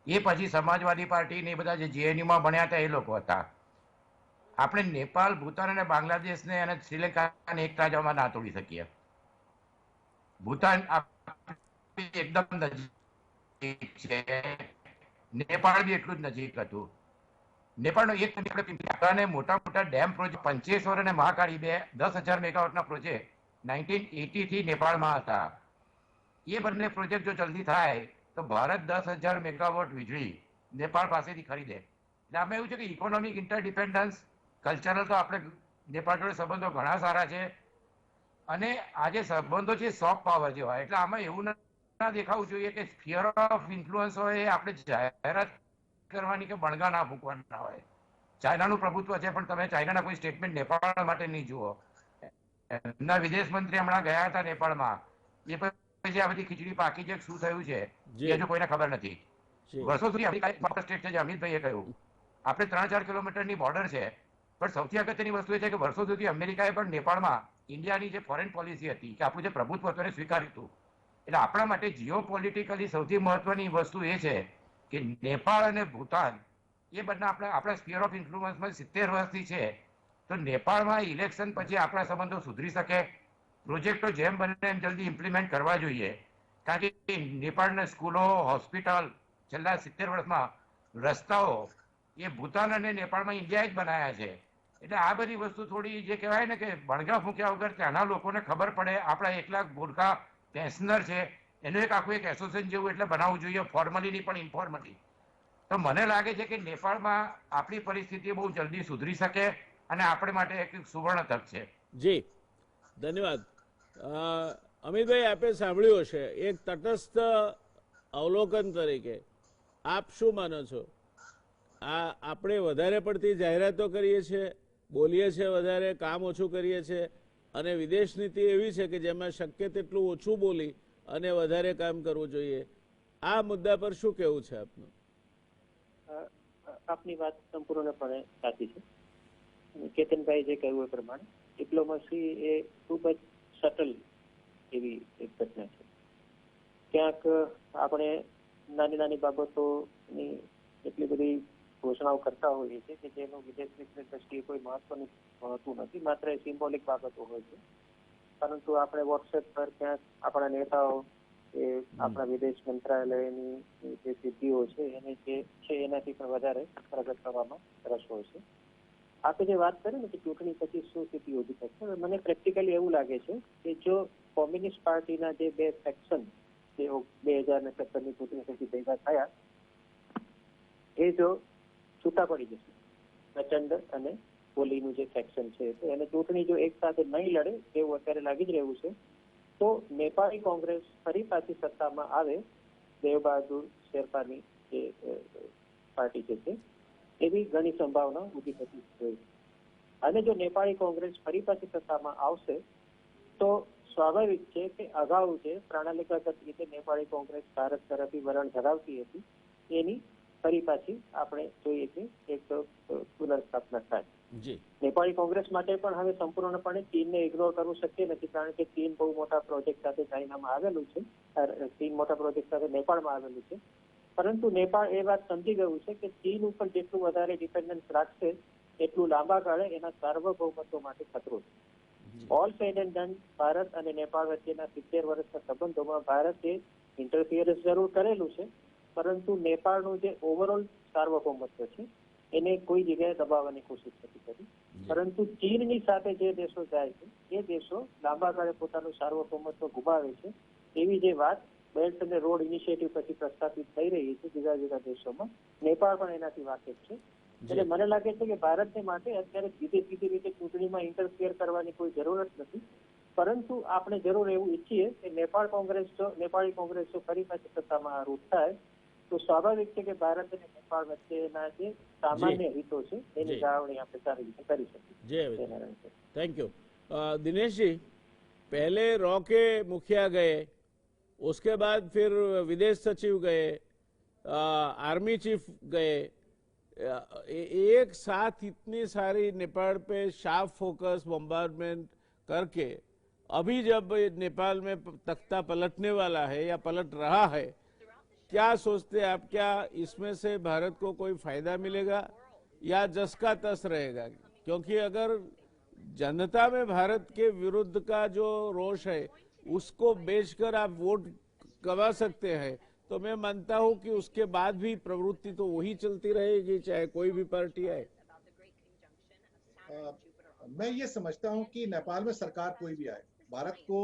એ પછી સમાજવાદી પાર્ટી ને એ બધા જે જેએનયુમાં ભણ્યા હતા એ લોકો હતા. આપણે નેપાળ, ભૂતાન અને બાંગ્લાદેશને અને શ્રીલંકાને એક તાજામાં ના તોડી શકીએ. ભૂતાન એકદમ નજીક છે, નેપાળ બી એટલું જ નજીક હતું. નેપાળનો એક મોટા મોટા ડેમ પ્રોજેક્ટ પંચેશ્વર અને મહાકાળી બે 10,000 મેગાવોટના પ્રોજેક્ટ 1980 થી નેપાળમાં હતા. એ બંને પ્રોજેક્ટ જો જલ્દી થાય તો ભારત 10,000 મેગાવોટ વીજળી નેપાળ પાસેથી ખરીદે. એટલે આમાં એવું છે કે ઇકોનોમિક ઇન્ટરડિપેન્ડન્સ, કલ્ચરલ તો આપણે નેપાળ જોડે સંબંધો ઘણા સારા છે, અને આ જે સંબંધો છે સોફ્ટ પાવર જેવા. એટલે આમાં એવું ના દેખાવું જોઈએ કે ફિયર ઓફ ઇન્ફ્લુઅન્સ હોય એ આપણે જાહેરાત કરવાની કે બણગા ના ફૂંકવાના હોય. ચાઇનાનું પ્રભુત્વ છે, પણ તમે ચાઇનાના કોઈ સ્ટેટમેન્ટ નેપાળ માટે નહીં જુઓ. એમના વિદેશ મંત્રી હમણાં ગયા હતા નેપાળમાં. એ પછી આ બધી ખીચડી પાકી છે, શું થયું છે એ હજુ કોઈને ખબર નથી. વર્ષો સુધી સ્ટેટ છે, જે અમિતભાઈએ કહ્યું, આપણે 3-4 કિલોમીટરની બોર્ડર છે, પણ સૌથી અગત્યની વસ્તુ એ છે કે વર્ષો સુધી અમેરિકાએ પણ નેપાળમાં ઇન્ડિયાની જે ફોરેન પોલિસી હતી કે આપણું જે પ્રભુત્વ હતું એને સ્વીકાર્યું હતું. એટલે આપણા માટે જીઓ પોલિટિકલી સૌથી મહત્વની વસ્તુ એ છે કે નેપાળ અને ભૂતાન એ બંને આપણા સ્ફિયર ઓફ ઇન્ફ્લુઅન્સમાં 70 વર્ષથી છે. તો નેપાળમાં ઇલેક્શન પછી આપણા સંબંધો સુધરી શકે. પ્રોજેક્ટો જેમ બને એમ જલ્દી ઇમ્પ્લિમેન્ટ કરવા જોઈએ, કારણ કે નેપાળના સ્કૂલો, હોસ્પિટલ, છેલ્લા 70 વર્ષમાં રસ્તાઓ એ ભૂતાન અને નેપાળમાં ઇન્ડિયાએ જ બનાવ્યા છે. એટલે આ બધી વસ્તુ થોડી જે કહેવાય ને કે બણગા ફૂંક્યા વગર ત્યાંના લોકોને ખબર પડે. આપણા 1 લાખ ગોરખા પેન્શનર છે, એનું આખું એક એસોસિએશન જેવું એટલે બનાવવું જોઈએ, ફોર્મલી નહીં પણ ઇન્ફોર્મલી. તો મને લાગે છે કે નેપાળમાં આપણી પરિસ્થિતિ બહુ જલ્દી સુધરી શકે અને આપણે માટે એક સુવર્ણ તક છે. જી, ધન્યવાદ. અમિતભાઈ, આપે સાંભળ્યું હશે, એક તટસ્થ અવલોકન તરીકે આપ શું માનો છો? આપણે વધારે પડતી જાહેરાતો કરીએ છીએ, બોલીએ છીએ વધારે, કામ ઓછું કરીએ છીએ, અને વિદેશ નીતિ એવી છે કે જેમાં શક્ય તેટલું ઓછું બોલી અને વધારે કામ કરવું જોઈએ. આ મુદ્દા પર શું કહેવું છે આપનું? આપની વાત સંપૂર્ણપણે સાચી છે. કેતનભાઈ જે કહ્યું એ પ્રમાણે ડિપ્લોમસી એ ખૂબ જ સટલ એવી એક ઘટના છે. ક્યાંક આપણે નાની નાની બાબતોની એટલી બધી ઘોષણાઓ કરતા હોઈએ છીએ કે જેનું વિદેશ નીતિની દ્રષ્ટિએ કોઈ મહત્વનું હોતું નથી, માત્ર સિમ્બોલિક બાબતો હોય છે. પરંતુ આપણે વોટ્સએપ પર ક્યાંક આપણા નેતાઓ એ આપણા વિદેશ મંત્રાલયની જે સિદ્ધિઓ છે એને જે છે એનાથી પણ વધારે પ્રગટ કરવામાં રસ હોય છે. આપણે જે વાત કરી ને કે ચૂંટણી પછી શું સ્થિતિ ઉભી થશે, મને પ્રેક્ટિકલી એવું લાગે છે કે જો કોમ્યુનિસ્ટ પાર્ટીના જે 2 સેક્શન જે 2017ની ચૂંટણી પછી ભેગા થયા એ જો છૂટા પડી જશે, પ્રચંડ અને કોહલીનું જે સેક્શન છે, તો એને ચૂંટણી જો એક સાથે નહીં લડે એવું અત્યારે લાગી જ રહ્યું છે, તો નેપાળી કોંગ્રેસ ફરી પાછી સત્તામાં આવે, દેવબહાદુર શેરપાની જે પાર્ટી છે એવી ઘણી સંભાવના ઊભી થતી હોય. અને જો નેપાળી કોંગ્રેસ ફરી પાછી સત્તામાં આવશે તો સ્વાભાવિક છે કે અગાઉ જે પ્રણાલિકાગત રીતે નેપાળી કોંગ્રેસ ભારત તરફી વલણ ધરાવતી હતી એની ફરી પાછી આપણે જોઈએ કે એક પુનર્સ્થાપના થાય. નેપાળી કોંગ્રેસ માટે પણ હવે સંપૂર્ણપણે ચીનને ઇગ્નોર કરવું શક્ય નથી, કારણ કે ચીન બહુ મોટા પ્રોજેક્ટ સાથે ચાઇનામાં આવેલું છે, ચીન મોટા પ્રોજેક્ટ સાથે નેપાળમાં આવેલું છે. પરંતુ નેપાળ એ વાત સમજી ગયું છે કે ચીન ઉપર જેટલું વધારે ડિપેન્ડન્સ રાખશે એટલું લાંબા ગાળે એના સાર્વભૌમત્વ માટે ખતરો છે. All sad and done, Bharat અને નેપાળ વચ્ચેના 70 વર્ષના સંબંધોમાં ભારતે ઇન્ટરફિયરન્સ જરૂર કરેલું છે, પરંતુ નેપાળનું જે ઓવરઓલ સાર્વભૌમત્વ છે એને કોઈ જગ્યાએ દબાવવાની કોશિશ નથી કરી. પરંતુ ચીનની સાથે જે દેશો જાય છે એ દેશો લાંબા ગાળે પોતાનું સાર્વભૌમત્વ ગુમાવે છે એવી જે વાત બેલ્ટ અને રોડ ઇનિશિયેટિવ પછી પ્રસ્થાપિત થઈ રહી છે જુદા જુદા દેશોમાં. નેપાળ પણ એનાથી વાકેફ છે. એટલે મને લાગે છે કે ભારતને માટે અત્યારે સીધી રીતે ચૂંટણીમાં ઇન્ટરફિયર કરવાની કોઈ જરૂરત નથી. પરંતુ આપણે જરૂર એવું ઈચ્છીએ કે નેપાળી કોંગ્રેસ જો ફરી પાછી સત્તામાં આરૂઢ થાય તો સ્વાભાવિક છે કે ભારત અને નેપાળ વચ્ચેના જે સામાન્ય હિતો છે એની જાળવણી આપણે સારી રીતે કરી શકીએ. Thank you Dinesh ji. पहले रॉ के मुखिया गए, उसके बाद फिर विदेश सचिव गए, आर्मी चीफ गए, एक साथ इतनी सारी नेपाल पे शार्प फोकस बम्बार्डमेंट करके अभी जब नेपाल में तख्ता पलटने वाला है या पलट रहा है, क्या सोचते हैं आप? क्या इसमें से भारत को कोई फायदा मिलेगा या जस का तस रहेगा? क्योंकि अगर जनता में भारत के विरुद्ध का जो रोष है उसको बेचकर आप वोट गवा सकते हैं, तो मैं मानता हूं कि उसके बाद भी प्रवृत्ति तो वही चलती रहेगी चाहे कोई भी पार्टी आए. मैं ये समझता हूं कि नेपाल में सरकार कोई भी आए, भारत को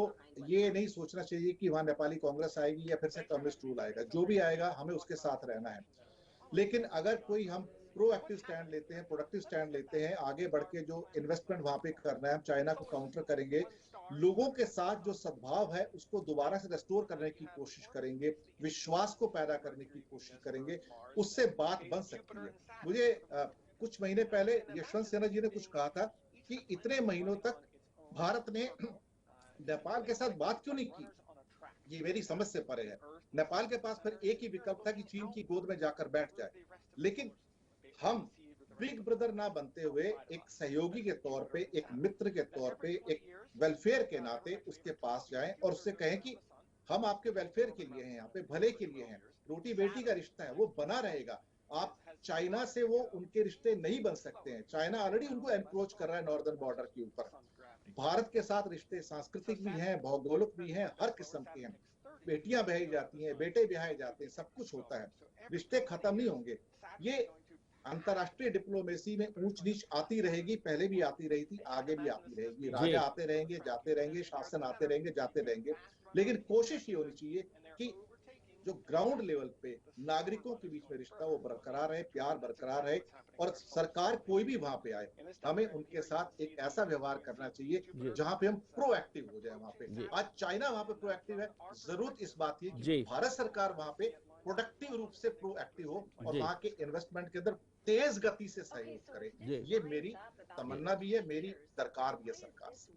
ये नहीं सोचना चाहिए कि वहां नेपाली कांग्रेस आएगी या फिर से कम्युनिस्ट रूल आएगा. जो भी आएगा हमें उसके साथ रहना है. लेकिन अगर कोई हम प्रोएक्टिव स्टैंड लेते हैं, प्रोडक्टिव स्टैंड लेते हैं, आगे बढ़ के जो इन्वेस्टमेंट वहां पे करना है, हम चाइना को काउंटर करेंगे, लोगों के साथ जो सद्भाव है उसको दोबारा से रेस्टोर करने की कोशिश करेंगे, विश्वास को पैदा करने की कोशिश करेंगे, उससे बात बन सकती है. मुझे कुछ महीने पहले यशवंत सिन्हा जी ने कुछ कहा था कि इतने महीनों तक भारत ने नेपाल के साथ बात क्यों नहीं की. ये मेरी समझ से परे है. नेपाल के पास फिर एक ही विकल्प था कि चीन की गोद में जाकर बैठ जाए. लेकिन हम बिग ब्रदर ना बनते हुए एक सहयोगी के तौर पे, एक मित्र के तौर पे, एक वेलफेयर के नाते उसके पास जाएं और उससे कहें कि हम आपके वेलफेयर के लिए हैं, यहाँ पे भले के लिए हैं. रोटी बेटी का रिश्ता है, वो बना रहेगा. आप चाइना से वो उनके रिश्ते नहीं बन सकते हैं. चाइना ऑलरेडी उनको एनक्रोच कर रहा है नॉर्दर्न बॉर्डर के ऊपर. भारत के साथ रिश्ते सांस्कृतिक भी हैं, भौगोलिक भी हैं, हर किस्म के हैं. बेटियां ब्याही जाती हैं, बेटे ब्याहे जाते हैं, सब कुछ होता है. रिश्ते खत्म नहीं होंगे. ये अंतरराष्ट्रीय डिप्लोमेसी में ऊंच नीच आती रहेगी, पहले भी आती रही थी, आगे भी आती रहेगी. राजा आते रहेंगे, जाते रहेंगे, शासन आते रहेंगे, जाते रहेंगे. लेकिन कोशिश ये होनी चाहिए कि जो ग्राउंड लेवल पे नागरिकों के बीच में रिश्ता वो बरकरार रहे, प्यार बरकरार रहे. और सरकार कोई भी वहां पे आए, हमें उनके साथ एक ऐसा व्यवहार करना चाहिए जहां पे हम प्रोएक्टिव हो जाए. वहां पे आज चाइना वहां पे प्रोएक्टिव है. जरूरत इस बात की कि भारत सरकार वहां पे प्रोडक्टिव रूप से प्रोएक्टिव हो और वहां के इन्वेस्टमेंट के अंदर तेज गति से सहयोग करे. ये मेरी तमन्ना भी है, मेरी दरकार भी है सरकार से.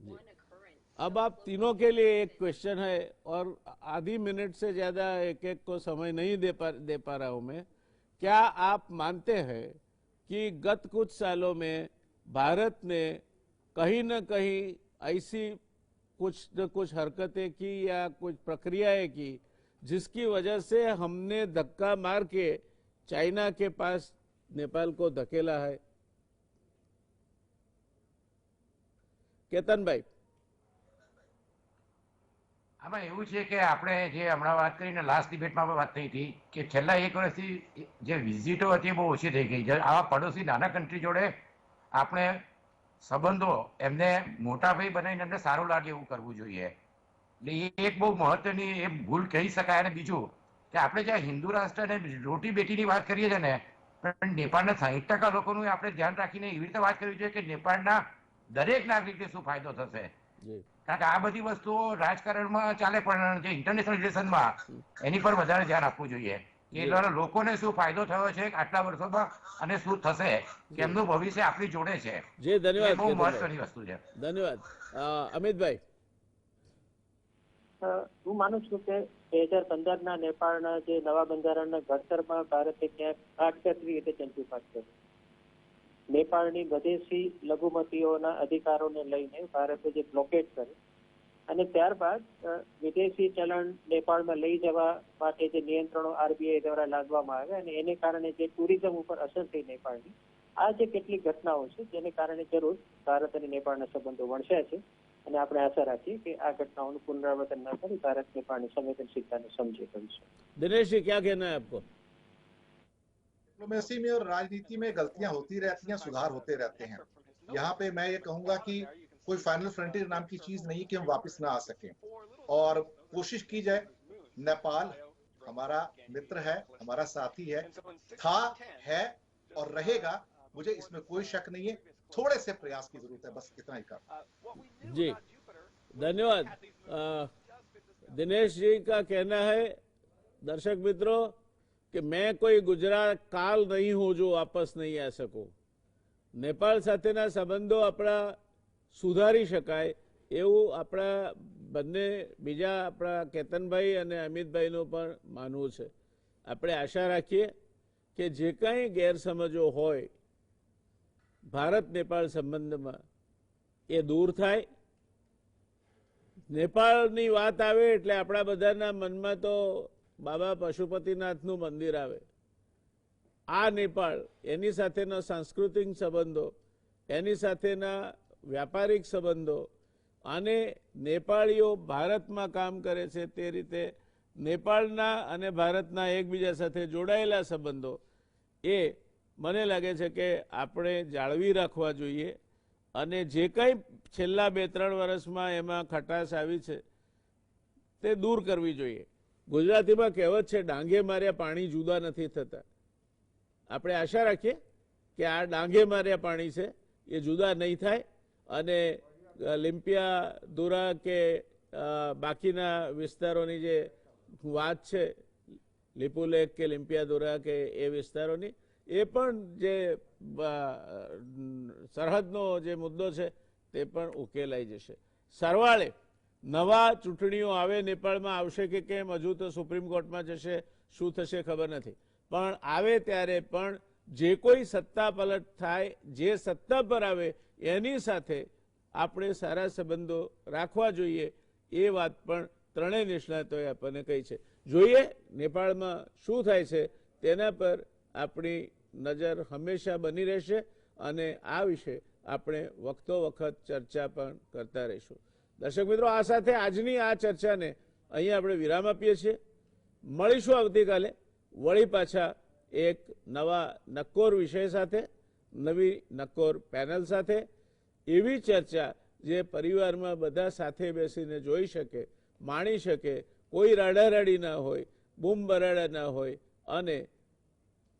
अब आप तीनों के लिए एक क्वेश्चन है और आधी मिनट से ज्यादा एक एक को समय नहीं दे पा रहा हूं मैं. क्या आप मानते हैं कि गत कुछ सालों में भारत ने कहीं न कहीं ऐसी कुछ न कुछ हरकतें की या कुछ प्रक्रियाएं की जिसकी वजह से हमने धक्का मार के चाइना के पास नेपाल को धकेला है? केतनभाई. આમાં એવું છે કે આપણે જે હમણાં વાત કરીને લાસ્ટ ડિબેટમાં વાત થઈ હતી કે છેલ્લા એક વર્ષથી જે વિઝિટો હતી બહુ ઓછી થઈ ગઈ. આવા પડોશી નાના કન્ટ્રી જોડે આપણે સંબંધો એમને મોટા ભાઈ બનાવીને એમને સારું લાગે એવું કરવું જોઈએ. એટલે એ એક બહુ મહત્વની એ ભૂલ કહી શકાય. અને બીજું કે આપણે જ્યાં હિન્દુ રાષ્ટ્ર અને રોટી બેટીની વાત કરીએ છીએ ને, પણ નેપાળના 60% લોકોનું આપણે ધ્યાન રાખીને એવી રીતે વાત કરવી જોઈએ કે નેપાળના દરેક નાગરિકને શું ફાયદો થશે. કારણ કે આ બધી વસ્તુઓ રાજકારણમાં ચાલે પણ જે ઇન્ટરનેશનલ રિલેશનમાં એની પર વધારે ધ્યાન આપવું જોઈએ કે લોકોને શું ફાયદો થયો છે આટલા વર્ષોમાં અને શું થશે, કે એમનું ભવિષ્ય આપણી જોડે છે. ધન્યવાદ. બહુ મહત્વની વસ્તુ છે. ધન્યવાદ. અમિતભાઈ. હું માનું છું કે 2015ના નેપાળના જે નવા બંધારણના ઘડતરમાં ભારતે ક્યાંક આડકતરી રીતે ચંચુપાત કર્યો. નેપાળની વિદેશી લઘુમતીઓના અધિકારોને લઈને ભારતે જે બ્લોકેટ કર્યું અને ત્યારબાદ વિદેશી ચલણ નેપાળમાં લઈ જવા માટે જે નિયંત્રણો આરબીઆઈ દ્વારા લાદવામાં આવ્યા અને એને કારણે જે ટુરિઝમ ઉપર અસર થઈ નેપાળની, આ જે કેટલીક ઘટનાઓ છે જેને કારણે જરૂર ભારત અને નેપાળના સંબંધો વણસ્યા છે અને આપણે આશા રાખીએ કે આ ઘટનાઓનું પુનરાવર્તન ન કરી ભારત નેપાળની સંવેદનશીલતાને સમજી કરીશું. दिनेश जी, क्या कहना है आपको? डिप्लोमेसी में और राजनीति में गलतियां होती रहती हैं, सुधार होते रहते हैं। यहाँ पे मैं ये कहूंगा कि कोई फाइनल फ्रंटियर नाम की चीज नहीं कि हम वापस ना आ सकें, और कोशिश की जाए। नेपाल हमारा मित्र है, हमारा साथी है, था, है और रहेगा, मुझे इसमें कोई शक नहीं है। थोड़े से प्रयास की जरूरत है, बस इतना ही काम। जी धन्यवाद। दिनेश जी का कहना है, दर्शक मित्रों, कि मैं कोई गुजरात काल नहीं हूं जो वापस नहीं आ सकूं। नेपाल સાથેના સંબંધો આપણા સુધારી શકાય એવું આપણા બંને બીજા આપણા કેતનભાઈ અને અમિતભાઈનું પણ માનવું છે। આપણે આશા રાખીએ કે જે કંઈ ગેરસમજો હોય ભારત नेपाળ સંબંધમાં એ દૂર થાય। नेपाळની વાત આવે એટલે આપણા બધાના મનમાં તો બાબા પશુપતિનાથનું મંદિર આવે। આ नेपाळ, એની સાથેના સાંસ્કૃતિક સંબંધો, એની સાથેના વ્યાપારિક સંબંધો અને નેપાળીઓ ભારતમાં કામ કરે છે તે રીતે नेपाળના અને ભારતના એકબીજા સાથે જોડાયેલા સંબંધો એ મને લાગે છે કે આપણે જાળવી રાખવા જોઈએ। અને જે કંઈ છેલ્લા 2-3 વર્ષમાં એમાં ખટાશ આવી છે તે દૂર કરવી જોઈએ। ગુજરાતીમાં કહેવત છે, ડાંગે માર્યા પાણી જુદા નથી થતા। આપણે આશા રાખીએ કે આ ડાંગે માર્યા પાણી છે એ જુદા નહીં થાય અને લીમ્પિયા દુરા કે બાકીના વિસ્તારોની જે વાત છે, લીપુલેક કે લીમ્પિયા દુરા કે એ વિસ્તારોની, એ પણ જે સરહદનો જે મુદ્દો છે તે પણ ઉકેલાઈ જશે। સરવાળે નવા ચૂંટણીઓ આવે, नेपाળમાં આવશે કે કેમ હજુ તો સુપ્રીમ કોર્ટમાં જશે, શું થશે ખબર નથી, પણ આવે ત્યારે પણ જે કોઈ સત્તા પલટ થાય, જે સત્તા પર આવે એની સાથે આપણે સારા સંબંધો રાખવા જોઈએ। એ વાત પણ ત્રણેય નિષ્ણાતોએ આપણને કહી છે। જોઈએ नेपाળમાં શું થાય છે તેના પર આપણી નજર હંમેશા બની રહેશે અને આ વિશે આપણે વખતો વખત ચર્ચા પણ કરતા રહીશું। દર્શક મિત્રો, આ સાથે આજની આ ચર્ચાને અહીંયા આપણે વિરામ આપીએ છીએ। મળીશું આવતીકાલે વળી પાછા એક નવા નક્કોર વિષય સાથે, નવી નક્કોર પેનલ સાથે। એવી ચર્ચા જે પરિવારમાં બધા સાથે બેસીને જોઈ શકે, માણી શકે, કોઈ રાડારાડી ના હોય, બૂમ બરાડા ના હોય અને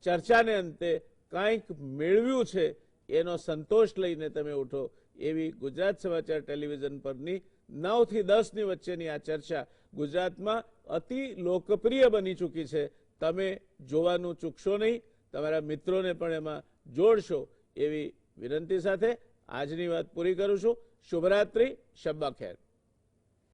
ચર્ચાને અંતે કંઈક મેળવ્યું છે એનો સંતોષ લઈને તમે ઉઠો, એવી ગુજરાત સમાચાર ટેલિવિઝન પરની 9 થી 10ની વચ્ચેની આ ચર્ચા ગુજરાતમાં અતિ લોકપ્રિય બની ચૂકી છે। તમે જોવાનું ચૂકશો નહીં, તમારા મિત્રોને પણ એમાં જોડશો એવી વિનંતી સાથે આજની વાત પૂરી કરું છું। શુભરાત્રિ, શબ્બા ખેર।